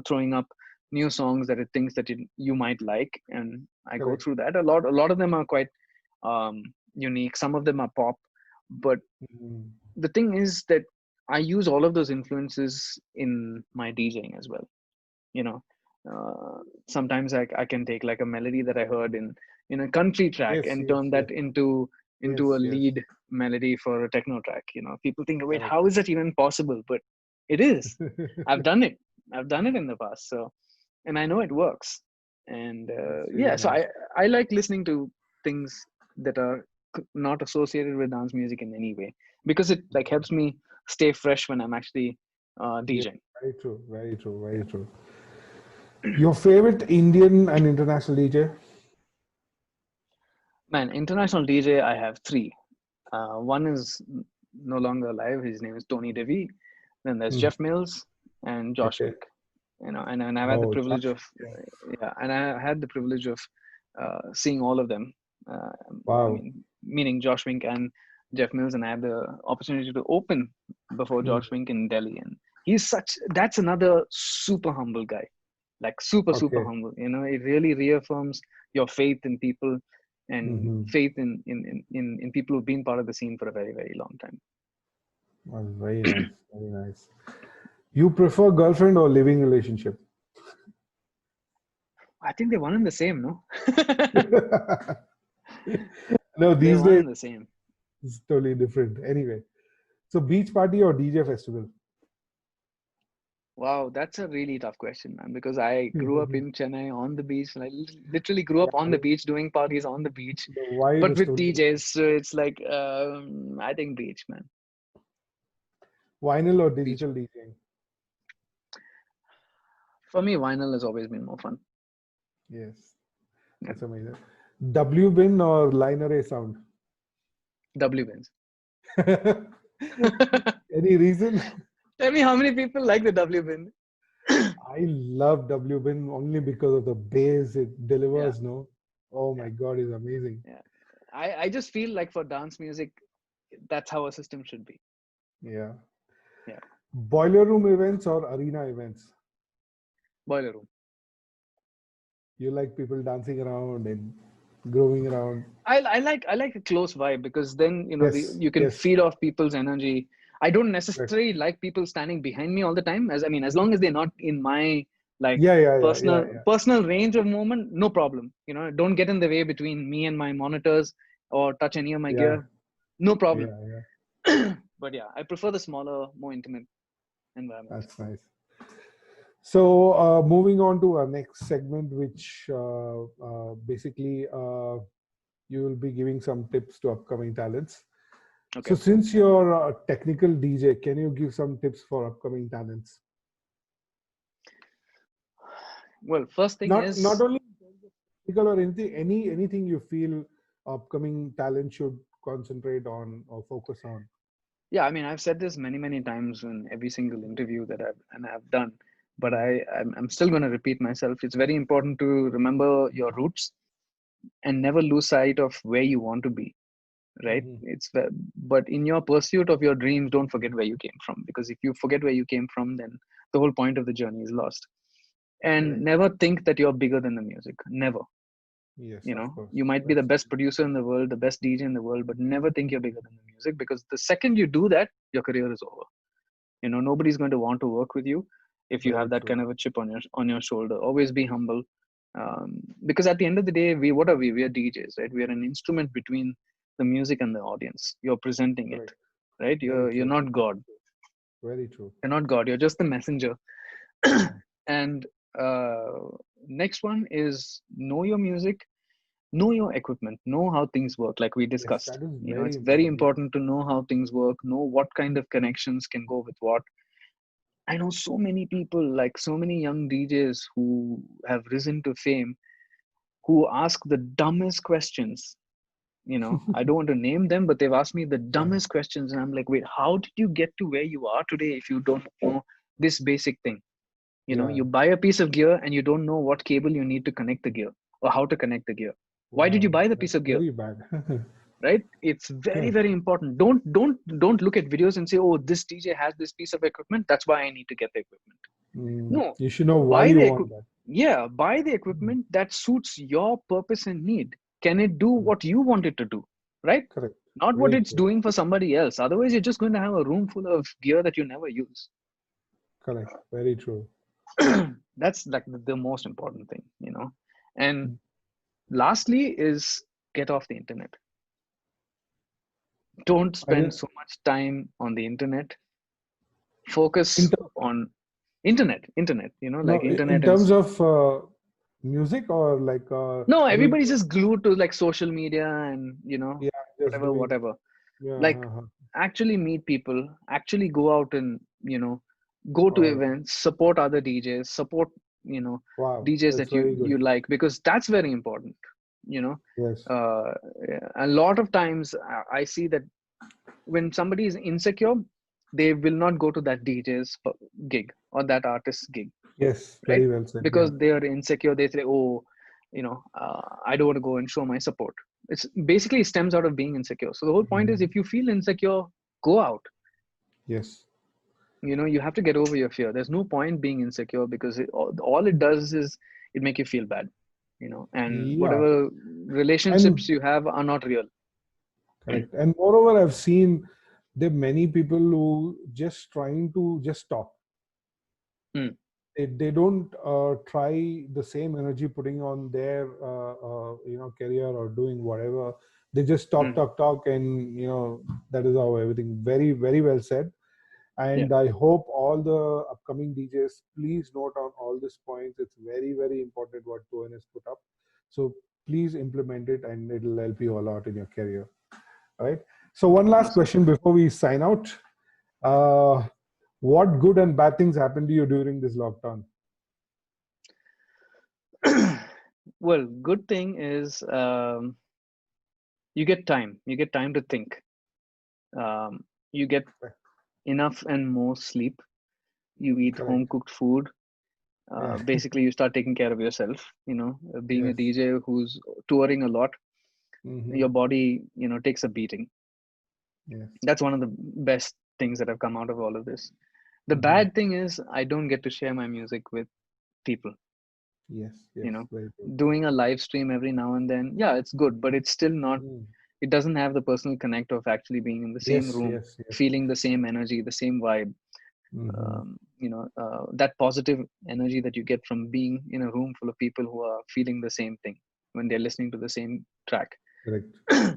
Speaker 2: throwing up new songs that it thinks that you might like, and I go
Speaker 1: Correct.
Speaker 2: through that a lot. A lot of them are quite unique. Some of them are pop, but
Speaker 1: Mhm.
Speaker 2: the thing is that I use all of those influences in my DJing as well. You know, Sometimes I can take like a melody that I heard in a country track
Speaker 1: Yes,
Speaker 2: and
Speaker 1: yes,
Speaker 2: turn
Speaker 1: yes,
Speaker 2: that into a
Speaker 1: yes, yes.
Speaker 2: lead melody for a techno track. People think, wait,
Speaker 1: Correct.
Speaker 2: how is that even possible? But it is. I've done it. I've done it in the past. So, and I know it works. And
Speaker 1: That's
Speaker 2: yeah,
Speaker 1: really
Speaker 2: so
Speaker 1: nice.
Speaker 2: I like listening to things that are not associated with dance music in any way, because it like helps me stay fresh when I'm actually
Speaker 1: Yes,
Speaker 2: DJing.
Speaker 1: very true, very true,
Speaker 2: Yeah.
Speaker 1: very true. Your favorite Indian and international DJ?
Speaker 2: Man, international DJ, I have three. One is no longer alive. His name is Tony DeVee. Then there's
Speaker 1: Hmm.
Speaker 2: Jeff Mills and Josh
Speaker 1: Okay.
Speaker 2: Wink. And I've had the
Speaker 1: Oh,
Speaker 2: privilege
Speaker 1: Josh.
Speaker 2: of and I had the privilege of seeing all of them. I
Speaker 1: Wow.
Speaker 2: mean, meaning Josh Wink and Jeff Mills, and I had the opportunity to open before
Speaker 1: Hmm.
Speaker 2: Josh Wink in Delhi. And that's another super humble guy, like super
Speaker 1: Okay.
Speaker 2: humble. It really reaffirms your faith in people and
Speaker 1: Mm-hmm.
Speaker 2: faith in people who've been part of the scene for a very, very long time.
Speaker 1: Very nice. Very nice. You prefer girlfriend or living relationship?
Speaker 2: I think they're one and the same, no?
Speaker 1: No,
Speaker 2: They're
Speaker 1: these
Speaker 2: one
Speaker 1: days
Speaker 2: and the same.
Speaker 1: it's totally different. Anyway, so beach party or DJ festival?
Speaker 2: Wow, that's a really tough question, man, because I grew up in Chennai on the beach, and I literally grew
Speaker 1: Yeah,
Speaker 2: up on
Speaker 1: I
Speaker 2: the
Speaker 1: mean,
Speaker 2: beach doing parties on the beach,
Speaker 1: the vibe
Speaker 2: but
Speaker 1: is
Speaker 2: with
Speaker 1: totally different.
Speaker 2: DJs. So it's like, I think beach, man.
Speaker 1: Vinyl or
Speaker 2: Beach.
Speaker 1: digital DJing?
Speaker 2: For me, vinyl has always been more fun.
Speaker 1: Yes,
Speaker 2: Yeah.
Speaker 1: that's amazing. W bin or line array sound?
Speaker 2: W wins.
Speaker 1: Any reason?
Speaker 2: Tell me how many people like the W win.
Speaker 1: I love W bin only because of the bass it
Speaker 2: Yeah,
Speaker 1: delivers. No, oh
Speaker 2: yeah,
Speaker 1: my God, it's amazing.
Speaker 2: yeah. I just feel like for dance music, that's how a system should be.
Speaker 1: Yeah.
Speaker 2: Yeah.
Speaker 1: Boiler room events or arena events?
Speaker 2: Boiler room.
Speaker 1: You like people dancing around and growing around.
Speaker 2: I like a close vibe, because then
Speaker 1: Yes,
Speaker 2: you can
Speaker 1: yes,
Speaker 2: feed off people's energy. I don't
Speaker 1: correct.
Speaker 2: necessarily like people standing behind me all the time. As I mean, as long as they're not in my Like personal range of movement, no problem. Don't get in the way between me and my monitors or touch any of my gear, no problem. But yeah, I prefer the smaller, more intimate environment.
Speaker 1: That's nice. So moving on to our next segment, which basically you will be giving some tips to upcoming talents.
Speaker 2: Okay.
Speaker 1: So since you're a technical DJ, can you give some tips for upcoming talents?
Speaker 2: Well, first thing is
Speaker 1: not only technical or anything you feel upcoming talent should concentrate on or focus on.
Speaker 2: Yeah, I mean, I've said this many times in every single interview that I've done, but I'm still going to repeat myself. It's very important to remember your roots and never lose sight of where you want to be, right? But in your pursuit of your dreams, don't forget where you came from, because if you forget where you came from, then the whole point of the journey is lost. And never think that you're bigger than the music. Never.
Speaker 1: Yes,
Speaker 2: you might be the best producer in the world, the best DJ in the world, but never think you're bigger than the music, because the second you do that, your career is over. Nobody's going to want to work with you if you have that kind of a chip on your shoulder. Always be humble, because at the end of the day, what are we? We are DJs, right? We are an instrument between the music and the audience. You're presenting it, right? You're not God.
Speaker 1: Very true.
Speaker 2: You're not God. You're just the messenger. And next one is know your music, know your equipment, know how things work, like we discussed. It's very important to know how things work, know what kind of connections can go with what. I know so many people, like so many young DJs who have risen to fame, who ask the dumbest questions. I don't want to name them, but they've asked me the dumbest questions, and I'm like, wait, how did you get to where you are today if you don't know this basic thing? You buy a piece of gear and you don't know what cable you need to connect the gear or how to connect the gear. Why did you buy the piece of gear?
Speaker 1: Very bad.
Speaker 2: Right? It's very important. Don't look at videos and say, oh, this DJ has this piece of equipment, that's why I need to get the equipment. No,
Speaker 1: you should know why you want that.
Speaker 2: Yeah, buy the equipment that suits your purpose and need. Can it do what you want it to do? Right?
Speaker 1: Correct.
Speaker 2: Not what it's doing for somebody else. Otherwise, you're just going to have a room full of gear that you never use.
Speaker 1: Correct. Very true.
Speaker 2: That's like the most important thing, And lastly is get off the internet. Don't spend so much time on the internet. Focus on internet, internet.
Speaker 1: In terms of music, or like
Speaker 2: no, everybody's just glued to like social media and whatever. Actually meet people, actually go out and go to events, support other DJs, support DJs that you like, because that's very important. A lot of times I see that when somebody is insecure, they will not go to that DJ's gig or that artist's gig.
Speaker 1: Yes,
Speaker 2: right?
Speaker 1: Very well said.
Speaker 2: Because they are insecure. They say, oh, I don't want to go and show my support. It's basically stems out of being insecure. So the whole point is, if you feel insecure, go out.
Speaker 1: Yes.
Speaker 2: You have to get over your fear. There's no point being insecure, because all it does is it make you feel bad, and whatever relationships you have are not real.
Speaker 1: Correct. And moreover, I've seen there are many people who just trying to just talk. They don't try the same energy putting on their career or doing whatever. They just talk, and that is how everything. Very well said. And I hope all the upcoming DJs please note on all these points. It's very important what TUHIN has put up. So please implement it, and it'll help you a lot in your career. All right. So one last question before we sign out. What good and bad things happened to you during this lockdown?
Speaker 2: Well, good thing is you get time. You get time to think. You get enough and more sleep. You eat home cooked food. Basically, you start taking care of yourself. Being a DJ who's touring a lot, your body, takes a beating. That's one of the best things that have come out of all of this. The bad thing is I don't get to share my music with people. Doing a live stream every now and then, it's good, but it's still not. It doesn't have the personal connect of actually being in the same room, feeling the same energy, the same vibe. that positive energy that you get from being in a room full of people who are feeling the same thing when they're listening to the same track.
Speaker 1: Correct.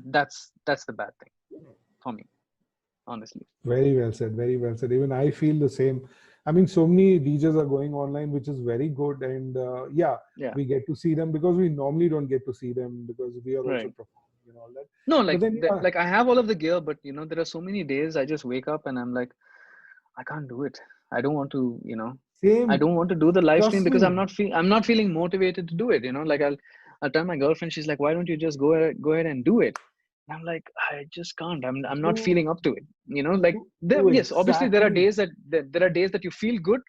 Speaker 2: That's the bad thing for me, honestly.
Speaker 1: Very well said. Very well said. Even I feel the same. I mean, so many DJs are going online, which is very good. And yeah,
Speaker 2: Yeah,
Speaker 1: we get to see them because we normally don't get to see them because we are also
Speaker 2: right.
Speaker 1: performing and all that.
Speaker 2: No,
Speaker 1: But then, yeah,
Speaker 2: like I have all of the gear, but there are so many days I just wake up and I'm like, I can't do it. I don't want to, I
Speaker 1: same.
Speaker 2: don't want to do the live stream
Speaker 1: Trust
Speaker 2: because
Speaker 1: me.
Speaker 2: I'm not feeling motivated to do it. Like I'll tell my girlfriend, she's like, why don't you just go ahead and do it? And I'm like, I just can't. I'm not
Speaker 1: Do,
Speaker 2: feeling up to it. Like
Speaker 1: do
Speaker 2: yes, obviously there are
Speaker 1: exactly.
Speaker 2: days there are days that you feel good.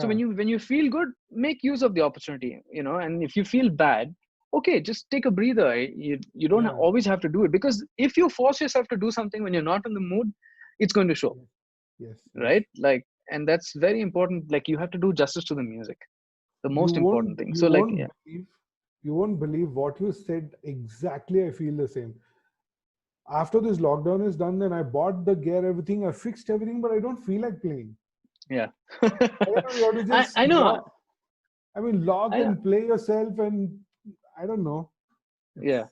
Speaker 2: So
Speaker 1: Yeah.
Speaker 2: when you feel good, make use of the opportunity. And if you feel bad, okay, just take a breather. You don't
Speaker 1: Yeah.
Speaker 2: always have to do it, because if you force yourself to do something when you're not in the mood, it's going to show,
Speaker 1: Yes. Yes. Yes.
Speaker 2: right? Like, and that's very important. Like, you have to do justice to the music, the
Speaker 1: You
Speaker 2: most
Speaker 1: won't
Speaker 2: important thing.
Speaker 1: you
Speaker 2: So like,
Speaker 1: won't
Speaker 2: yeah,
Speaker 1: believe you won't believe what you said exactly. I feel the same. After this lockdown is done, then I bought the gear, everything, I fixed everything, but I don't feel like playing.
Speaker 2: yeah.
Speaker 1: You have to just
Speaker 2: I know.
Speaker 1: log
Speaker 2: I know.
Speaker 1: and play yourself, and I don't know.
Speaker 2: Yeah.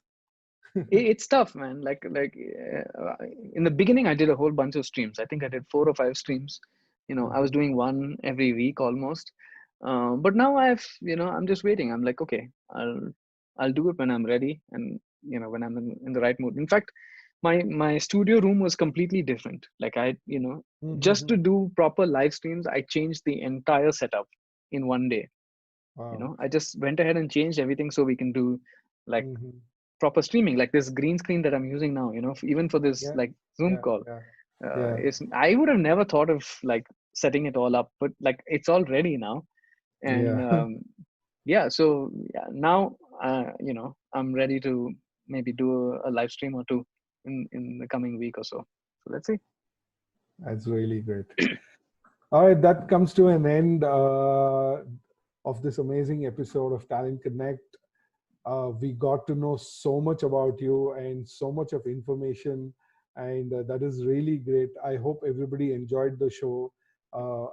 Speaker 1: It's
Speaker 2: It's tough, man. In the beginning, I did a whole bunch of streams. I think I did 4 or 5 streams. I was
Speaker 1: Mhm.
Speaker 2: doing one every week almost. But now I'm just waiting. I'm like, okay, I'll do it when I'm ready, and when I'm in the right mood. In fact, my studio room was completely different. Like, just to
Speaker 1: Mhm.
Speaker 2: do proper live streams, I changed the entire setup in one day.
Speaker 1: Wow.
Speaker 2: I just went ahead and changed everything so we can do like
Speaker 1: Mhm.
Speaker 2: proper streaming, like this green screen that I'm using now, even for this
Speaker 1: Yeah,
Speaker 2: like Zoom
Speaker 1: yeah,
Speaker 2: call.
Speaker 1: yeah, yeah.
Speaker 2: It's I would have never thought of like setting it all up, but like it's all ready now. And
Speaker 1: Yeah.
Speaker 2: yeah, so yeah, now I'm ready to maybe do a live stream or two in the coming week or so. So let's see.
Speaker 1: That's really great. All right, that comes to an end of this amazing episode of Talent Connect. We got to know so much about you and so much of information, and that is really great. I hope everybody enjoyed the show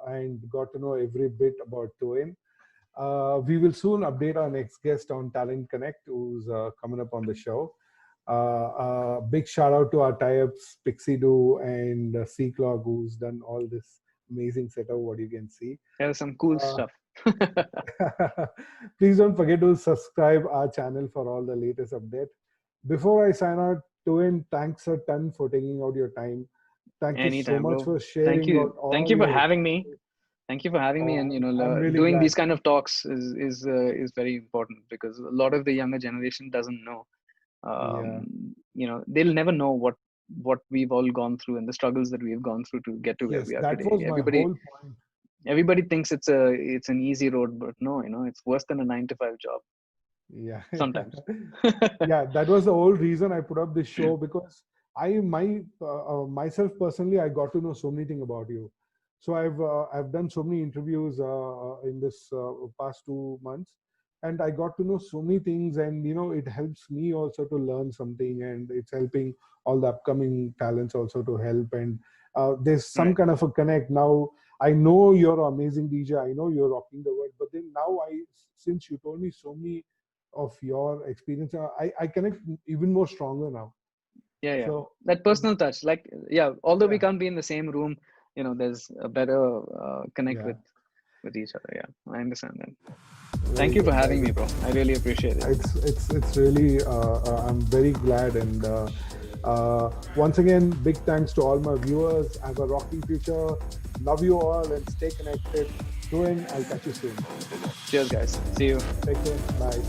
Speaker 1: and got to know every bit about TUHIN. We will soon update our next guest on Talent Connect, who's coming up on the show. Big shout out to our tie-ups, PIXADOO and SEO CLOCK, who's done all this amazing setup, what you can see.
Speaker 2: There's some cool
Speaker 1: Uh,
Speaker 2: stuff.
Speaker 1: Please don't forget to subscribe our channel for all the latest update. Before I sign out, Tuhin, thanks a ton for taking out your time. Thank you so
Speaker 2: Anytime,
Speaker 1: much
Speaker 2: bro.
Speaker 1: for
Speaker 2: Thank
Speaker 1: sharing
Speaker 2: you.
Speaker 1: out
Speaker 2: Thank
Speaker 1: all
Speaker 2: you for
Speaker 1: your
Speaker 2: having me.
Speaker 1: experience.
Speaker 2: Thank you for having me, and
Speaker 1: Oh, I'm really
Speaker 2: doing
Speaker 1: glad.
Speaker 2: these kind of talks is very important, because a lot of the younger generation doesn't know.
Speaker 1: Yeah.
Speaker 2: They'll never know what we've all gone through and the struggles that we've gone through to get to where
Speaker 1: Yes,
Speaker 2: we are
Speaker 1: that
Speaker 2: today.
Speaker 1: was my whole point.
Speaker 2: Everybody thinks it's an easy road, but no, it's worse than a 9 to 5 job
Speaker 1: Yeah.
Speaker 2: sometimes.
Speaker 1: Yeah, that was the whole reason I put up this show, because myself personally, I got to know so many things about you. So I've done so many interviews in this past 2 months, and I got to know so many things, and it helps me also to learn something, and it's helping all the upcoming talents also to help. And there's some
Speaker 2: Right.
Speaker 1: kind of a connect now. I know you're an amazing DJ. I know you're rocking the world, but then now since you told me so many of your experience, I connect even more stronger now.
Speaker 2: Yeah.
Speaker 1: So
Speaker 2: That personal touch, like, yeah, although we
Speaker 1: yeah,
Speaker 2: can't be in the same room, there's a better connect
Speaker 1: yeah,
Speaker 2: with each other. Yeah, I understand that. Thank
Speaker 1: very
Speaker 2: you for
Speaker 1: good, very
Speaker 2: having me,
Speaker 1: good.
Speaker 2: bro. I really appreciate it.
Speaker 1: It's really I'm very glad, and once again, big thanks to all my viewers. Have a rocking future. Love you all and stay connected. Doing. I'll catch you soon.
Speaker 2: Cheers, guys. See you.
Speaker 1: Take care. Bye.